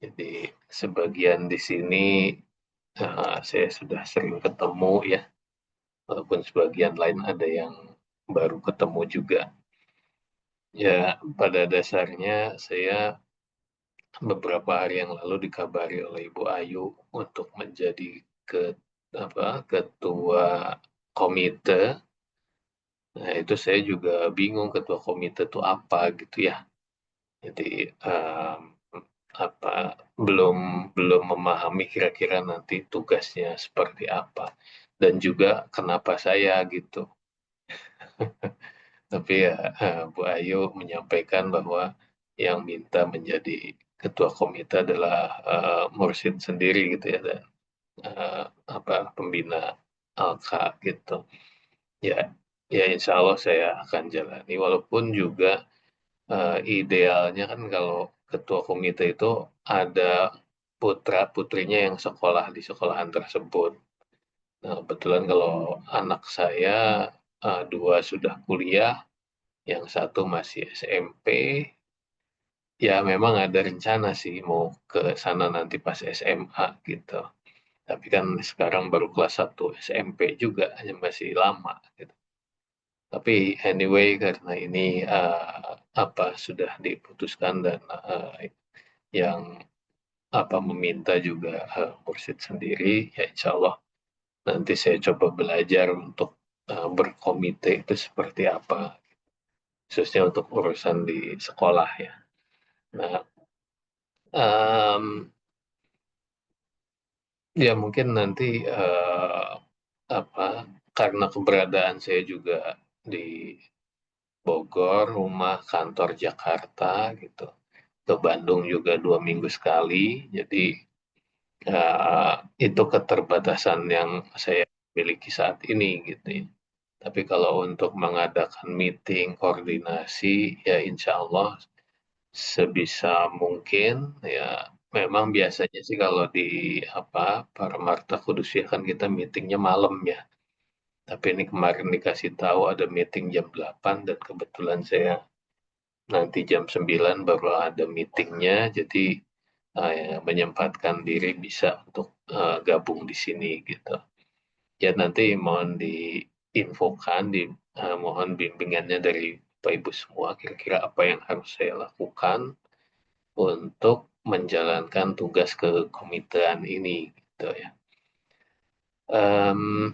Jadi sebagian di sini saya sudah sering ketemu ya, walaupun sebagian lain ada yang baru ketemu juga. Ya, pada dasarnya saya beberapa hari yang lalu dikabari oleh Ibu Ayu untuk menjadi ketua komite. Nah, itu saya juga bingung ketua komite itu apa gitu ya. Jadi apa belum belum memahami kira-kira nanti tugasnya seperti apa dan juga kenapa saya gitu. Tapi ya Bu Ayu menyampaikan bahwa yang minta menjadi ketua komite adalah Mursid sendiri gitu ya dan pembina Alka gitu. Ya, ya insya Allah saya akan jalani walaupun juga idealnya kan kalau ketua komite itu ada putra putrinya yang sekolah di sekolahan tersebut. Nah, kebetulan kalau anak saya dua sudah kuliah, yang satu masih SMP. Ya memang ada rencana sih mau ke sana nanti pas SMA gitu. Tapi kan sekarang baru kelas 1 SMP juga, masih lama gitu. Tapi anyway karena ini sudah diputuskan dan yang meminta juga mursyid sendiri, ya insya Allah nanti saya coba belajar untuk berkomite itu seperti apa, khususnya untuk urusan di sekolah ya. Nah, em, ya mungkin nanti apa karena keberadaan saya juga di Bogor, rumah kantor Jakarta gitu. Ke Bandung juga 2 minggu sekali. Jadi itu keterbatasan yang saya miliki saat ini gitu ya. Tapi kalau untuk mengadakan meeting, koordinasi, ya insya Allah sebisa mungkin ya. Memang biasanya sih kalau di para Marta Kudus ya kan kita meetingnya malam ya. Tapi ini kemarin dikasih tahu ada meeting jam 8 dan kebetulan saya nanti jam 9 baru ada meetingnya, jadi ya, menyempatkan diri bisa untuk gabung di sini gitu. Ya nanti mohon diinfokan, mohon bimbingannya dari Bapak Ibu semua, kira-kira apa yang harus saya lakukan untuk menjalankan tugas kekomitean ini gitu ya. Em,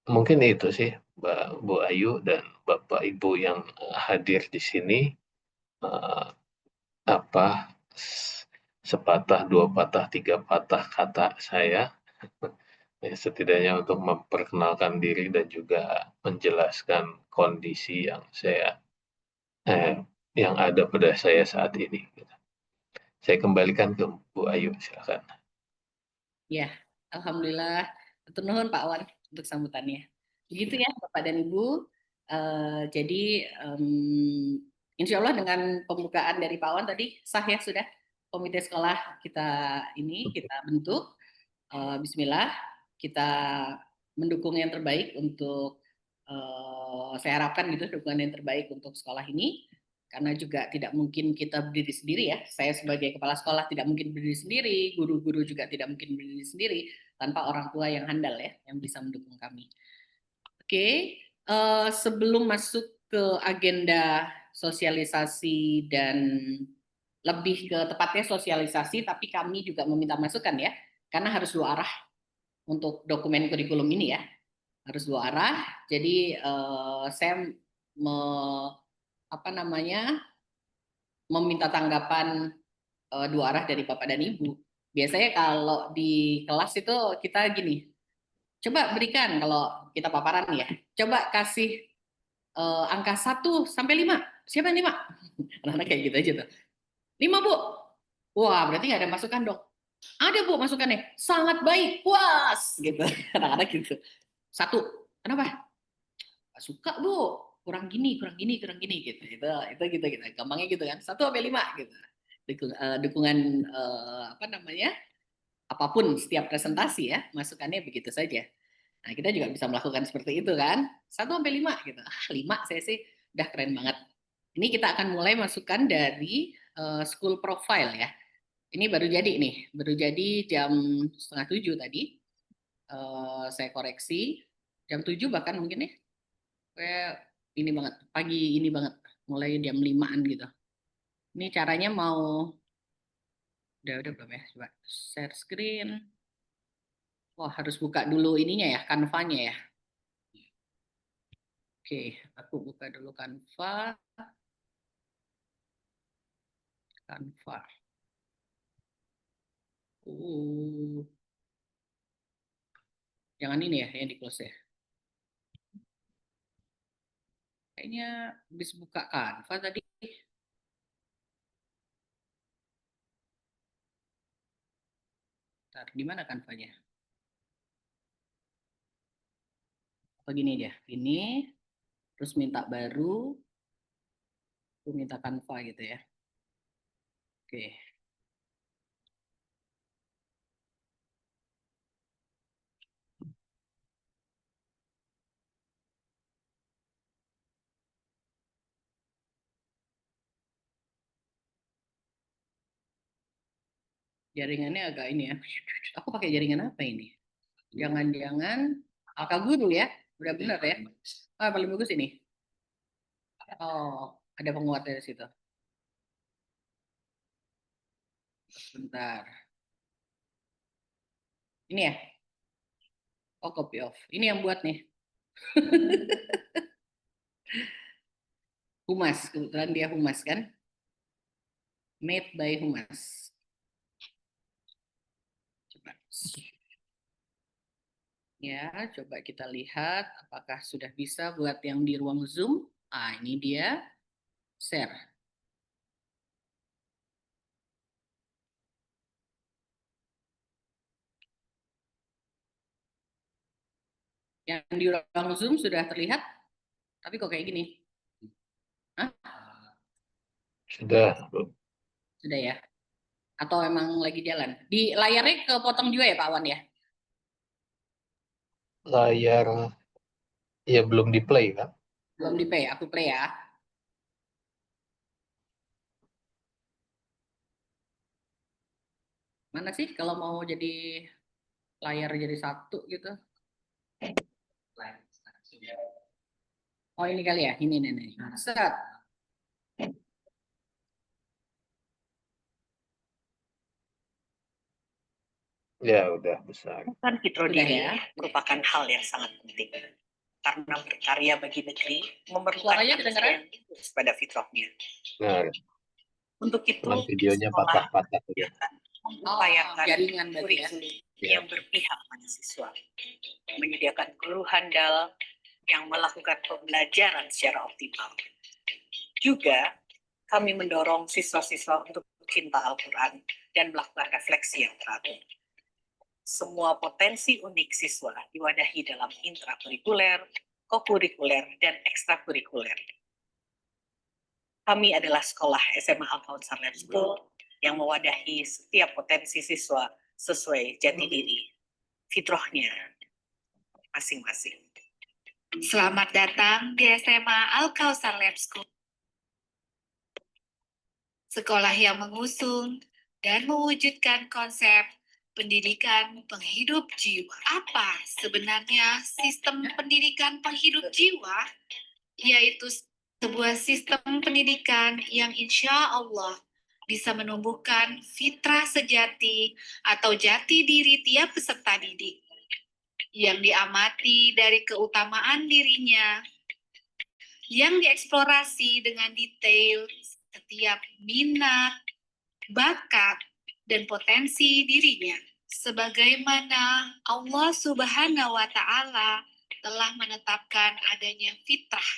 Mungkin itu sih Mbak Bu Ayu dan Bapak Ibu yang hadir di sini. Eh, apa Sepatah, dua patah, tiga patah kata saya, ya, setidaknya untuk memperkenalkan diri dan juga menjelaskan kondisi eh, yang ada pada saya saat ini. Saya kembalikan ke Bu Ayu, silakan. Ya, alhamdulillah. Hatur nuhun Pak Wan untuk sambutannya. Begitu Ya. ya Bapak dan Ibu. Jadi insya Allah dengan pembukaan dari Pak Wan tadi sah ya sudah komite sekolah kita bentuk. Bismillah kita mendukung yang terbaik untuk saya harapkan gitu dukungan yang terbaik untuk sekolah ini karena juga tidak mungkin kita berdiri sendiri ya. Saya sebagai kepala sekolah tidak mungkin berdiri sendiri, guru-guru juga tidak mungkin berdiri sendiri tanpa orang tua yang handal ya, yang bisa mendukung kami. Oke, sebelum masuk ke agenda sosialisasi dan lebih ke tepatnya sosialisasi, tapi kami juga meminta masukan ya, karena harus dua arah untuk dokumen kurikulum ini ya, harus dua arah. Jadi saya me, apa namanya meminta tanggapan dua arah dari Bapak dan Ibu. Biasanya kalau di kelas itu kita gini, coba berikan kalau kita paparan ya, coba kasih angka 1 sampai 5. Siapa yang 5? Anak-anak kayak gitu aja tuh. 5 Bu. Wah, berarti nggak ada masukan dong. Ada Bu masukannya. Sangat baik, puas gitu. Anak-anak gitu. 1. Kenapa? Gak suka Bu. Kurang gini, kurang gini, kurang gini gitu. Itu gitu gitu. Gampangnya gitu kan. 1 sampai 5 gitu. Dukungan apa namanya? Apapun setiap presentasi ya, masukannya begitu saja. Nah, kita juga bisa melakukan seperti itu kan. 1 sampai 5 gitu. 5 saya sih udah keren banget. Ini kita akan mulai masukkan dari school profile ya. Ini baru jadi nih, baru jadi jam 6:30 tadi. Saya koreksi, jam 7 bahkan mungkin ya. Kayak ini banget, pagi ini banget, mulai jam 5-an gitu. Ini caranya mau, udah belum ya? Coba share screen. Wah, harus buka dulu ininya ya, Canva-nya ya. Oke, aku buka dulu Canva. Canva. Jangan ini ya, yang di close ya. Kayaknya bisa buka Canva tadi. Ntar, di mana Canva-nya? Begini aja, ini, terus minta baru, aku minta Canva gitu ya. Oke. Jaringannya agak ini ya. Aku pakai jaringan apa ini? Jangan-jangan Alkaguru ya? Udah benar ya? Ah, paling bagus ini. Oh, ada penguat dari situ. Bentar. Ini ya? Oh, copy off. Ini yang buat nih. Humas, kebetulan dia Humas kan? Made by Humas. Coba. Ya, coba kita lihat apakah sudah bisa buat yang di ruang Zoom. Ah, ini dia. Share. Yang di ruang Zoom sudah terlihat, tapi kok kayak gini? Hah? Sudah. Sudah ya? Atau emang lagi jalan? Di layarnya kepotong juga ya Pak Wan ya? Layar ya belum di play kan? Belum di play, aku play ya. Mana sih kalau mau jadi layar jadi satu gitu? Oh ini kali ya, ini nih. Set. Ya udah besar. Kan Fitro Sudah diri ya? merupakan hal yang sangat penting karena berkarya bagi negeri memerlukan Suaranya manusia kedengeran? yang tunduk pada fitrahnya. Nah, Untuk itu, cuman videonya sekolah patah-patah ya. mengupayakan jaringan berarti ya. kurikulum Ya. yang berpihak pada siswa, menyediakan guru handal yang melakukan pembelajaran secara optimal. Juga, kami mendorong siswa-siswa untuk cinta Al-Quran dan melakukan refleksi yang teratur. Semua potensi unik siswa diwadahi dalam intrakurikuler, kokurikuler, dan ekstrakurikuler. Kami adalah sekolah SMA Al-Kautsar Lab School yang mewadahi setiap potensi siswa sesuai jati diri, fitrahnya masing-masing. Selamat datang di SMA Al-Kautsar Lab School. Sekolah yang mengusung dan mewujudkan konsep pendidikan penghidup jiwa. Apa sebenarnya sistem pendidikan penghidup jiwa? Yaitu sebuah sistem pendidikan yang insya Allah bisa menumbuhkan fitrah sejati atau jati diri tiap peserta didik yang diamati dari keutamaan dirinya, yang dieksplorasi dengan detail setiap minat, bakat, dan potensi dirinya. Sebagaimana Allah Subhanahu wa Ta'ala telah menetapkan adanya fitrah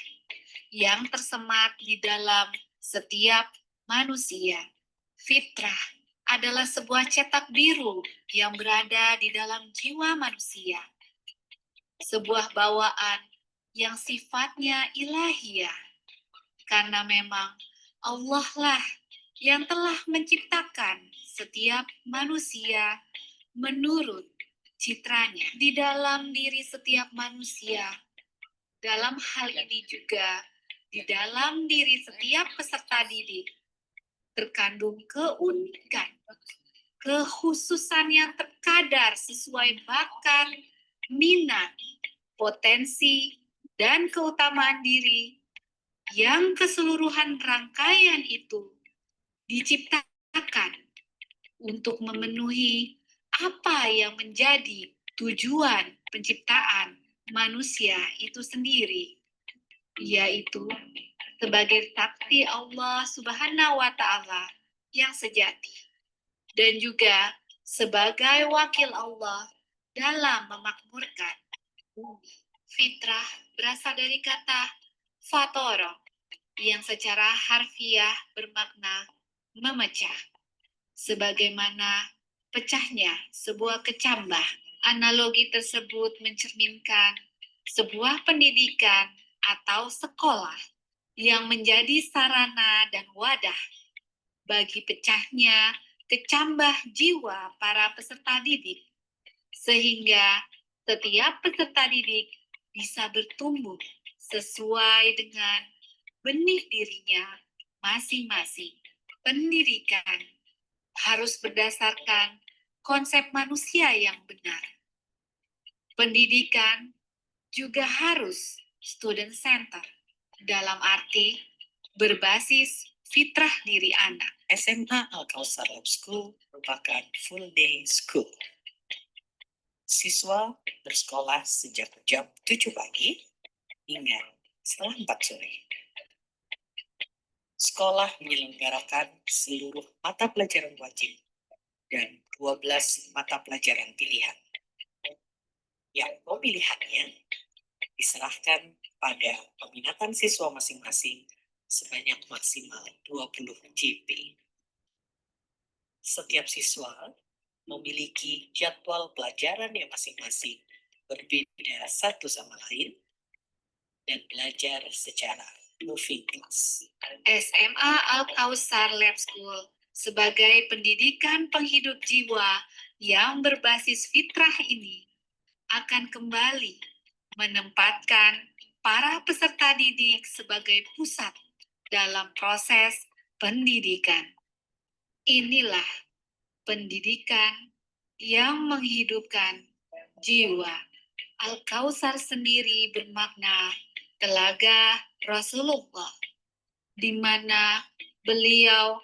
yang tersemat di dalam setiap manusia. Fitrah adalah sebuah cetak biru yang berada di dalam jiwa manusia. Sebuah bawaan yang sifatnya ilahiyah. Karena memang Allah lah yang telah menciptakan setiap manusia menurut citranya. Di dalam diri setiap manusia, dalam hal ini juga di dalam diri setiap peserta didik, terkandung keunikan kekhususan yang terkadar sesuai bakat, minat, potensi, dan keutamaan diri yang keseluruhan rangkaian itu diciptakan untuk memenuhi apa yang menjadi tujuan penciptaan manusia itu sendiri, yaitu sebagai saksi Allah Subhanahu wa Ta'ala yang sejati, dan juga sebagai wakil Allah dalam memakmurkan bumi. Fitrah berasal dari kata fatoro, yang secara harfiah bermakna memecah, sebagaimana pecahnya sebuah kecambah. Analogi tersebut mencerminkan sebuah pendidikan atau sekolah yang menjadi sarana dan wadah bagi pecahnya kecambah jiwa para peserta didik, sehingga setiap peserta didik bisa bertumbuh sesuai dengan benih dirinya masing-masing. Pendidikan harus berdasarkan konsep manusia yang benar. Pendidikan juga harus student center, dalam arti berbasis fitrah diri anak. SMA Al-Kausar Lab School merupakan full day school. Siswa bersekolah sejak jam 7 pagi hingga setengah 4 sore. Sekolah menyelenggarakan seluruh mata pelajaran wajib dan 12 mata pelajaran pilihan. Yang pemilihannya diserahkan pada peminatan siswa masing-masing sebanyak maksimal 20 JP. Setiap siswa memiliki jadwal pelajaran yang masing-masing berbeda satu sama lain dan belajar secara moving class. SMA Al-Kausar Lab School sebagai pendidikan penghidup jiwa yang berbasis fitrah ini akan kembali menempatkan para peserta didik sebagai pusat dalam proses pendidikan. Inilah pendidikan yang menghidupkan jiwa. Al-Kausar sendiri bermakna telaga Rasulullah, di mana beliau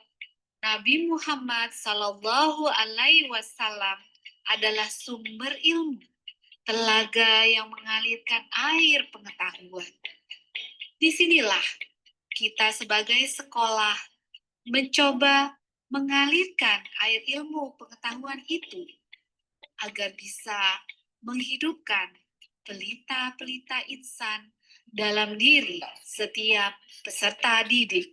Nabi Muhammad Sallallahu Alaihi Wasallam adalah sumber ilmu, telaga yang mengalirkan air pengetahuan. Disinilah kita sebagai sekolah mencoba mengalirkan air ilmu pengetahuan itu agar bisa menghidupkan pelita-pelita insan dalam diri setiap peserta didik.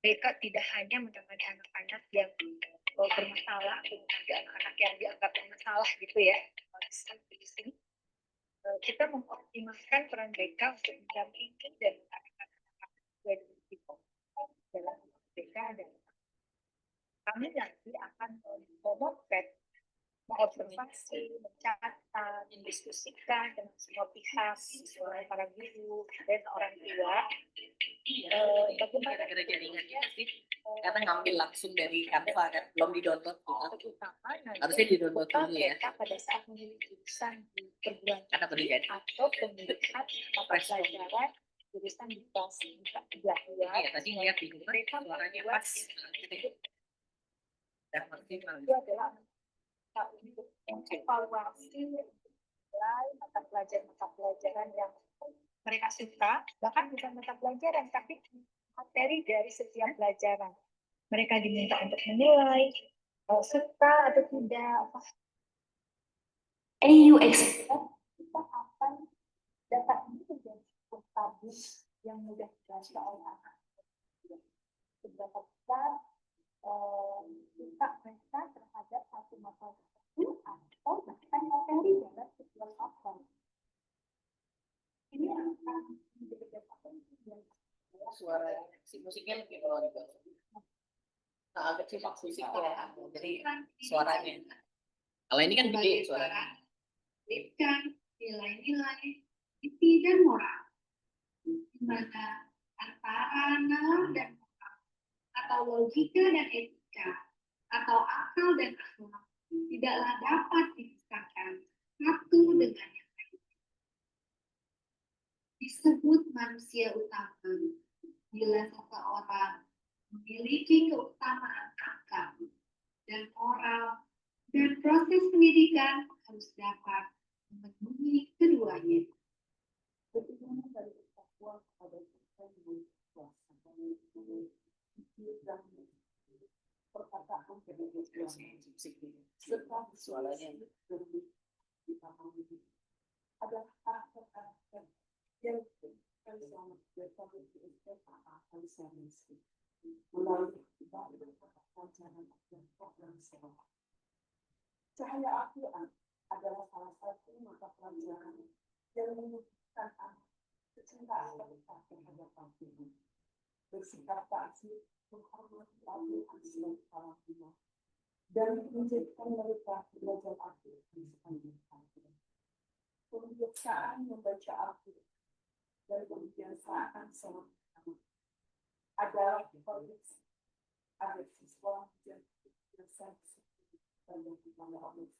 Mereka tidak hanya menangani anak-anak yang bermasalah, juga anak-anak yang dianggap bermasalah gitu ya. Di sini kita mengoptimalkan peran mereka untuk mendampingi dan anak-anak dalam mereka, dan kami nanti akan memotret, mengobservasi, mencatat, mendiskusikan dengan semua pihak, para guru dan orang tua. Bagaimana jaringannya sih? Karena ngambil langsung dari Canva kan, belum di-download tuh. Harusnya di-download dulu ya. Pada saat memilih jurusan di perguruan Karena pendidikan atau pemilihan mata pelajaran jurusan di kelas 3. ya, tadi lihat di Google suaranya pas. Dan maksimal. Itu adalah untuk evaluasi nilai mata pelajaran yang mereka suka, bahkan bukan mata pelajaran, tapi materi dari setiap pelajaran. Mereka diminta untuk menilai suka atau tidak AU expect kita akan data ini menjadi sebuah tabung yang mudah dibaca oleh anak. Seberapa besar kita mereka terhadap satu masalah tertentu atau bahkan materi dalam sebuah software. Ini akan menjadi data penting dan Suara si musiknya lebih bawah di bawah. Nah, agak sih musiknya, jadi suaranya. Kalau ini kan gede suaranya. menitipkan nilai-nilai isi dan moral, di mana antara nalar dan moral, atau logika dan etika, atau akal dan akhlak tidaklah dapat dipisahkan satu dengan yang lain. Disebut manusia utama bila seseorang memiliki keutamaan akal dan moral, dan proses pendidikan harus dapat memenuhi keduanya. Bagaimana dari Papua pada kita dengan kuasa perkataan kebebasan serta Suaranya. adalah karakter yang selama bertahun melalui ibadah pelajaran dan program sekolah. Cahaya Al-Quran adalah salah satu mata pelajaran yang menunjukkan anak kecintaan mereka terhadap Al-Quran, bersikap taat, menghormati Al-Quran sebagai Al-Quran, dan menjadikan mereka belajar Al-Quran sepanjang hari. Kebiasaan membaca Al-Quran dan kebiasaan sholat adalah koleksi agar siswa menjadi kebiasaan banyak kepada Allah.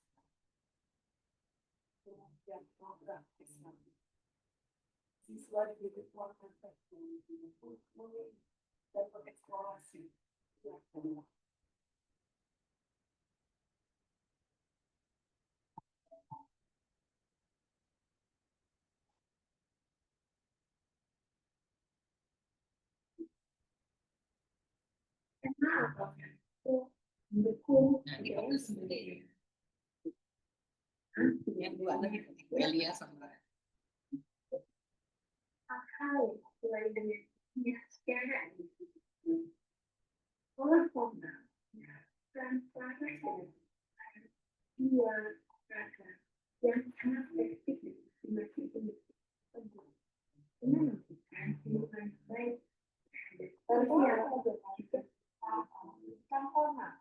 Kemudian program Islam. Siswa dididik warga teknologi untuk memilih dan mengeksplorasi kegiatan. Mendukung Yang dua lagi, Elia sama akal mulai dengan secara individu. Pola formal dan transaksional dua rasa yang sangat efektif masing-masing dengan memberikan hubungan baik terhadap juga formal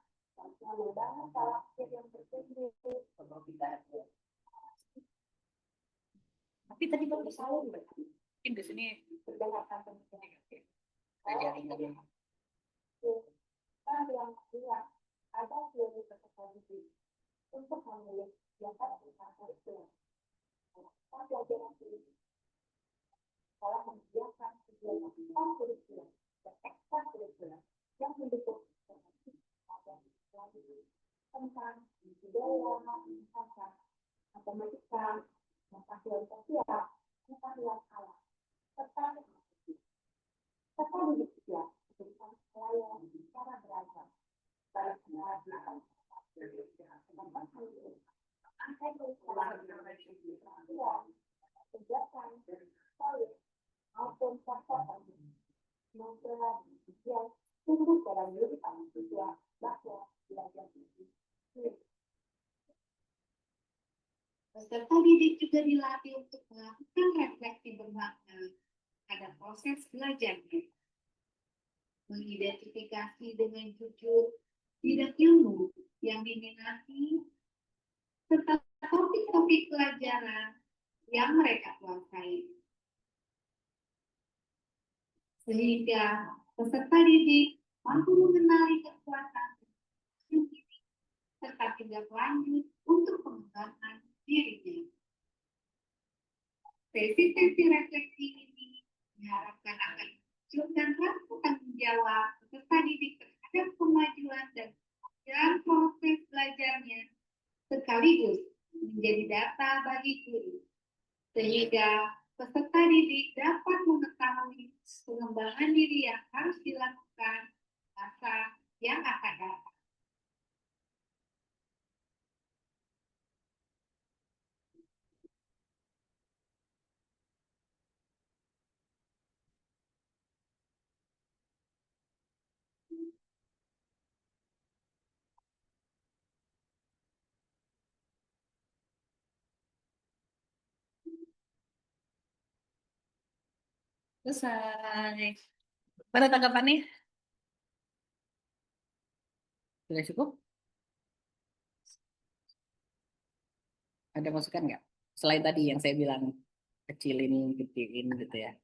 lalu banyak karakter yang berbeda. tapi tadi baru salah mungkin di sini Berdasarkan pemikiran ajarin lagi. yang kedua ada teori psikologi untuk memilih yang bersifat kurikulum. Pelajaran ini sekolah menyediakan kegiatan kurikulum dan ekstra kurikulum yang mendukung tentang budaya, bahasa, matematika, pengetahuan sosial, pengetahuan alam, serta dididik tentang pelayanan secara beragam. Baik kegiatan maupun faktor yang tumbuh dalam diri siswa bahwa belajar itu. Peserta didik juga dilatih untuk melakukan refleksi bermakna pada proses belajarnya, mengidentifikasi dengan jujur bidang ilmu yang diminati, serta topik-topik pelajaran yang mereka kuasai. Sehingga peserta didik mampu mengenali kekuatan serta tindak lanjut untuk pengembangan dirinya. Sesi-sesi refleksi ini diharapkan akan menunjukkan rasa tanggung jawab peserta didik terhadap kemajuan dan proses belajarnya, sekaligus menjadi data bagi guru, sehingga peserta didik dapat mengetahui pengembangan diri yang harus dilakukan masa yang akan datang. Selesai. Mana tanggapannya? Sudah cukup? Ada masukan nggak? Selain tadi yang saya bilang kecilin, gedein gitu ya.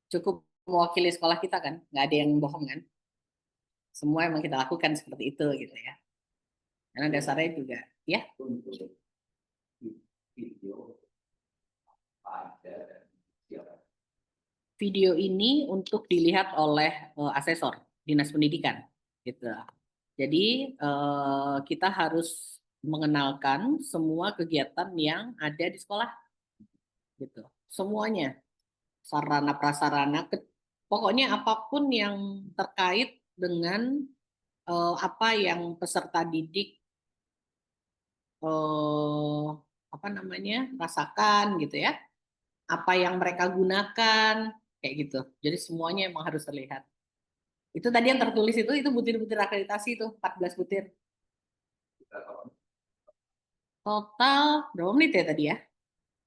Cukup mewakili sekolah kita kan, nggak ada yang bohong kan. Semua emang kita lakukan seperti itu gitu ya. Karena dasarnya juga, ya. Video ini untuk dilihat oleh asesor dinas pendidikan, gitu. Jadi kita harus mengenalkan semua kegiatan yang ada di sekolah, gitu. Semuanya, sarana prasarana, pokoknya apapun yang terkait dengan apa yang peserta didik apa namanya rasakan gitu ya, apa yang mereka gunakan kayak gitu. Jadi semuanya emang harus terlihat. Itu tadi yang tertulis itu butir-butir akreditasi itu 14 butir. Total berapa menit ya tadi ya?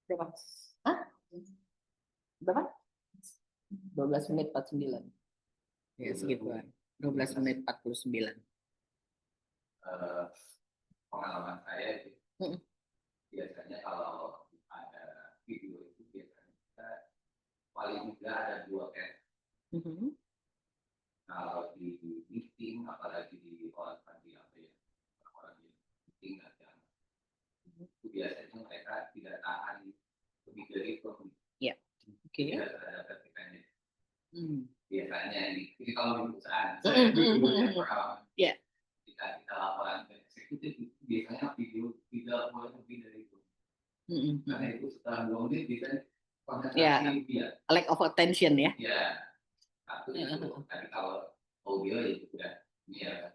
Berapa? Hah? Berapa? 12 menit 49. Ya segituan. 12 menit 49. Pengalaman saya Mm-mm. biasanya kalau ada video itu biasanya kita paling tidak ada 2 case. Mhm. Kalau di meeting, apalagi di orang di apa ya, orang di meeting aja, itu biasanya mereka tidak tahan lebih dari itu. Ya, oke. Tidak ada ketikanya. Hmm. Biasanya ini kalau di perusahaan, Mm-mm, saya dulu mm-mm, punya mm-mm. pengalaman. Ya. Kita laporan ke eksekutif, biasanya video tidak boleh lebih dari itu. Mm-mm, Karena mm-mm. itu setelah 2 menit bisa Ya, konsentrasi dia. lack of attention ya. Ya, satu itu. Tapi kalau audio ya sudah ini ya.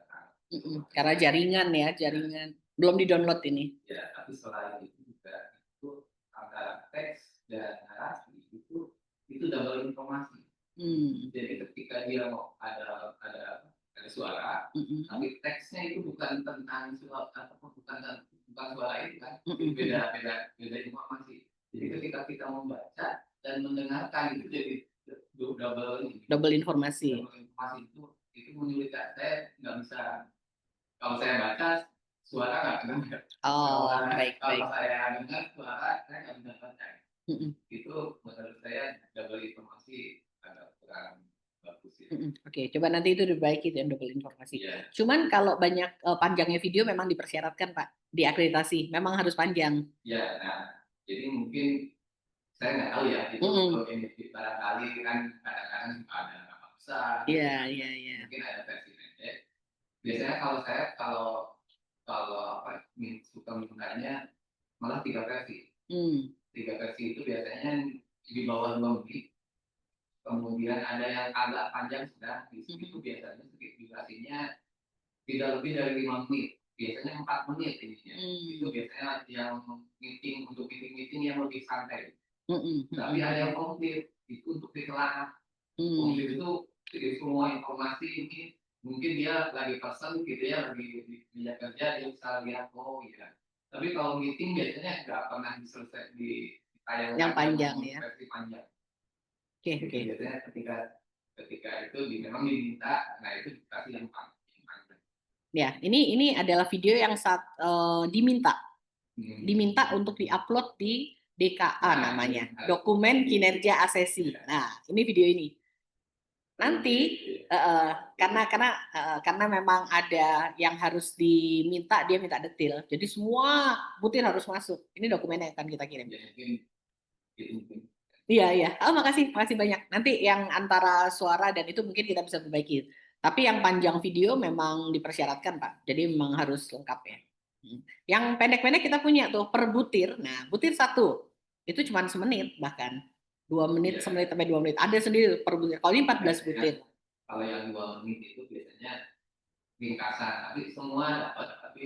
Karena jaringan ya, jaringan belum di-download ini. Ya, tapi selain itu juga itu antara teks dan narasi itu double informasi. Jadi ketika dia mau ada suara, tapi teksnya itu bukan tentang suara ataupun bukan suara itu kan, beda informasi. Jadi ketika kita membaca dan mendengarkan itu jadi double informasi. Double informasi itu menyulitkan. Saya nggak bisa, kalau saya baca suara nggak kedengar. Oh, baik. Kalau saya dengar suara saya nggak bisa baca. Itu menurut saya double informasi agak kurang bagus ya. Oke, coba nanti itu diperbaiki yang double informasi. Yeah. Cuman kalau banyak panjangnya video memang dipersyaratkan Pak di akreditasi, memang harus panjang. Ya, nah jadi mungkin saya nggak tahu ya itu kalau ini barangkali kan kadang-kadang ada nama besar. Iya. Mungkin ada versi pendek. Biasanya kalau saya apa suka menggunakannya malah 3 versi. 3 versi itu biasanya di bawah 2 menit. Kemudian ada yang agak panjang sudah, di situ biasanya durasinya tidak lebih dari 5 menit. Biasanya 4 menit ininya. Itu biasanya yang untuk meeting yang lebih santai. Tapi ada yang komplit, itu untuk dikelah. Komplit itu semua informasi ini mungkin dia lagi pesan gitu ya, lagi dia kerja, dia bisa lihat ya. Tapi kalau meeting biasanya nggak pernah diselesai di tayang yang panjang ya. Versi panjang. Oke. Biasanya ketika itu memang diminta, nah itu dikasih yang panjang. Ya, ini adalah video yang diminta untuk diupload di DKA namanya, dokumen kinerja asesi. Nah, ini video ini. Nanti karena memang ada yang harus diminta, dia minta detail. Jadi semua butir harus masuk. Ini dokumen yang akan kita kirim. Iya. Oh, makasih banyak. Nanti yang antara suara dan itu mungkin kita bisa perbaiki. Tapi yang panjang video memang dipersyaratkan, Pak. Jadi memang harus lengkap ya. Yang pendek-pendek kita punya tuh per butir. Nah, butir 1 itu cuma semenit bahkan. 2 menit, semenit sampai 2 menit. Ada sendiri per butir. Kalau ini 14 butir. Kalau yang 2 menit itu biasanya ringkasan. Tapi semua dapat. Tapi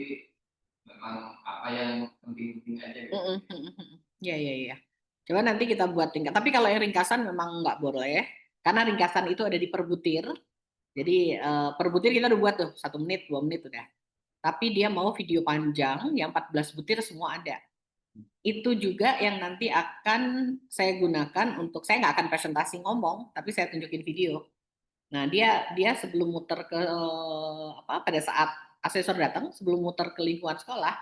memang apa yang penting-penting aja. Iya. Coba nanti kita buat ringkasan. Tapi kalau yang ringkasan memang nggak boleh, karena ringkasan itu ada di per butir. Jadi per butir kita udah buat tuh 1 menit, 2 menit udah. Tapi dia mau video panjang yang 14 butir semua ada. itu juga yang nanti akan saya gunakan untuk, saya nggak akan presentasi ngomong, tapi saya tunjukin video. Nah, dia sebelum muter ke pada saat asesor datang, sebelum muter ke lingkungan sekolah,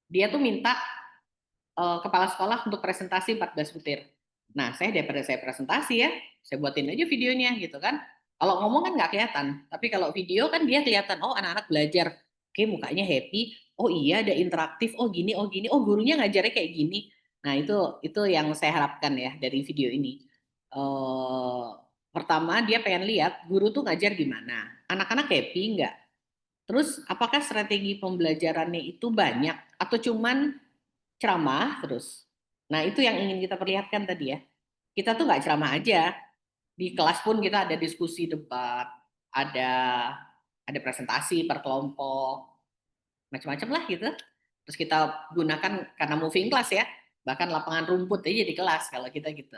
dia tuh minta kepala sekolah untuk presentasi 14 butir. Nah, daripada saya presentasi ya, saya buatin aja videonya gitu kan. Kalau ngomong kan nggak kelihatan, tapi kalau video kan dia kelihatan, oh anak-anak belajar, oke mukanya happy, oh iya ada interaktif, oh gini, oh gurunya ngajarnya kayak gini. Nah, itu yang saya harapkan ya dari video ini. Pertama dia pengen lihat guru tuh ngajar gimana, anak-anak happy nggak? Terus apakah strategi pembelajarannya itu banyak atau cuman ceramah terus? Nah, itu yang ingin kita perlihatkan tadi ya. Kita tuh nggak ceramah aja. Di kelas pun kita ada diskusi debat, ada presentasi per kelompok, macam-macam lah gitu. Terus kita gunakan karena moving class ya, bahkan lapangan rumput aja di kelas kalau kita gitu.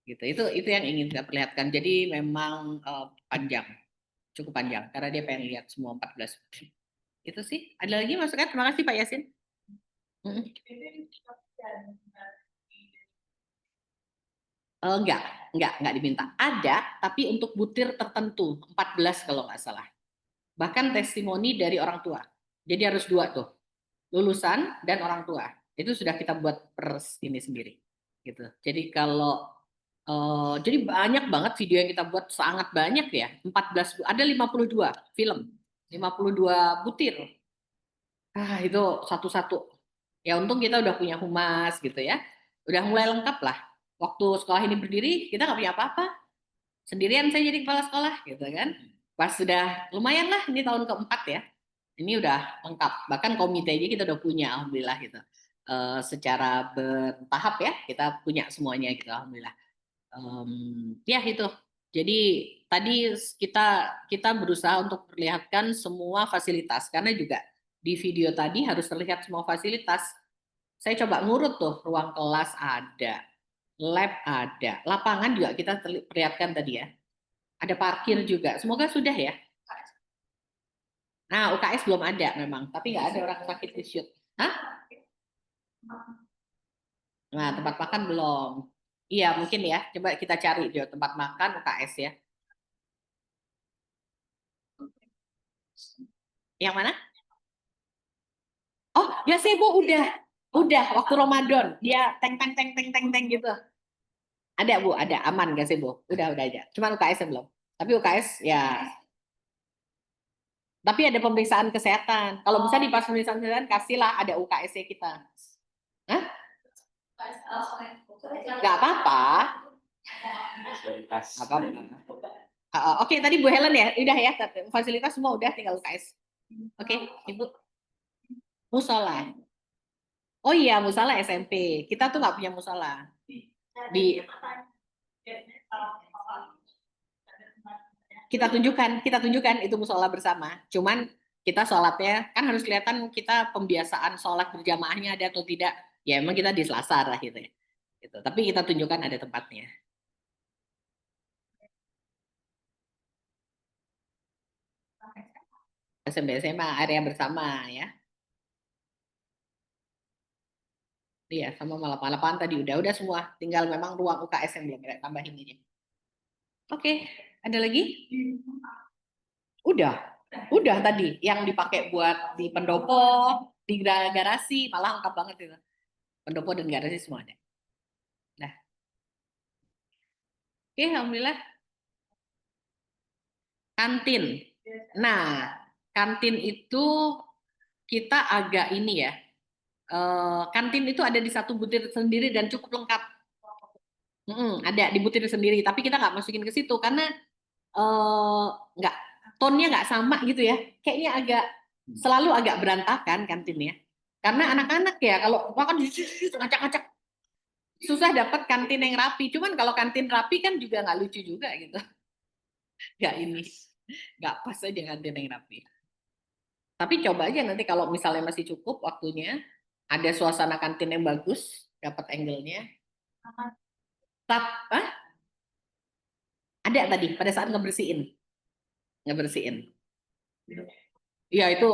Gitu. Itu yang ingin kita perlihatkan. Jadi memang panjang, cukup panjang karena dia pengen lihat semua 14. Itu sih. Ada lagi masukan? Terima kasih Pak Yasin. Enggak diminta. Ada, tapi untuk butir tertentu, 14 kalau nggak salah. Bahkan testimoni dari orang tua. Jadi harus 2 tuh, lulusan dan orang tua. Itu sudah kita buat per ini sendiri. Gitu. Jadi kalau jadi banyak banget video yang kita buat, sangat banyak ya. 14, ada 52 film, 52 butir. Itu satu-satu. Ya untung kita udah punya humas gitu ya. Udah mulai lengkap lah. Waktu sekolah ini berdiri, kita nggak punya apa-apa. Sendirian saya jadi kepala sekolah gitu kan. Pas sudah lumayan lah, ini tahun keempat ya. Ini udah lengkap. Bahkan komitenya kita udah punya, alhamdulillah gitu. Secara bertahap ya, kita punya semuanya gitu, alhamdulillah. Ya itu. Jadi tadi kita berusaha untuk perlihatkan semua fasilitas karena juga di video tadi harus terlihat semua fasilitas. Saya coba ngurut tuh, ruang kelas ada, lab ada, lapangan juga kita perlihatkan tadi ya. Ada parkir juga. Semoga sudah ya. Nah, UKS belum ada memang, tapi nggak ada orang sakit di shoot. Hah? Nah, tempat makan belum. Iya, mungkin ya. Coba kita cari dia tempat makan UKS ya. Yang mana? Oh, gazebo udah waktu Ramadan dia teng gitu. Ada Bu, ada aman gazebo. Udah aja. Cuman UKS belum. Tapi UKS ya. Tapi ada pemeriksaan kesehatan. Kalau bisa di pas pemeriksaan kesehatan kasihlah ada UKS-nya kita. Hah? Gak apa-apa. Oke, tadi Bu Helen ya, udah ya, fasilitas semua udah, tinggal UKS. Oke, Ibu. Musola. Oh iya, musola SMP. Kita tuh nggak punya musola. Kita tunjukkan itu musola bersama. Cuman kita sholatnya kan harus kelihatan kita pembiasaan sholat berjamaahnya ada atau tidak. Ya emang kita di Selasar lah gitu ya. Gitu. Tapi kita tunjukkan ada tempatnya. SMP SMA area bersama ya. Iya, sama lapangan tadi udah semua. Tinggal memang ruang UKS yang belum ada tambahin ini. Oke, ada lagi? Udah tadi yang dipakai buat di pendopo, di garasi, malah lengkap banget itu. Pendopo dan garasi semua ada. Nah. Oke, alhamdulillah. Kantin. Nah, kantin itu kita agak ini ya. Kantin itu ada di satu butir sendiri dan cukup lengkap. Ada di butir sendiri, tapi kita nggak masukin ke situ karena nggak, tone-nya nggak sama gitu ya. Kayaknya selalu agak berantakan kantinnya. Karena anak-anak ya kalau makan ngacak-ngacak susah dapat kantin yang rapi. Cuman kalau kantin rapi kan juga nggak lucu juga gitu. Nggak pas aja kantin yang rapi. Tapi coba aja nanti kalau misalnya masih cukup waktunya, ada suasana kantin yang bagus, dapat angle-nya. Ada tadi pada saat ngebersihin. Iya itu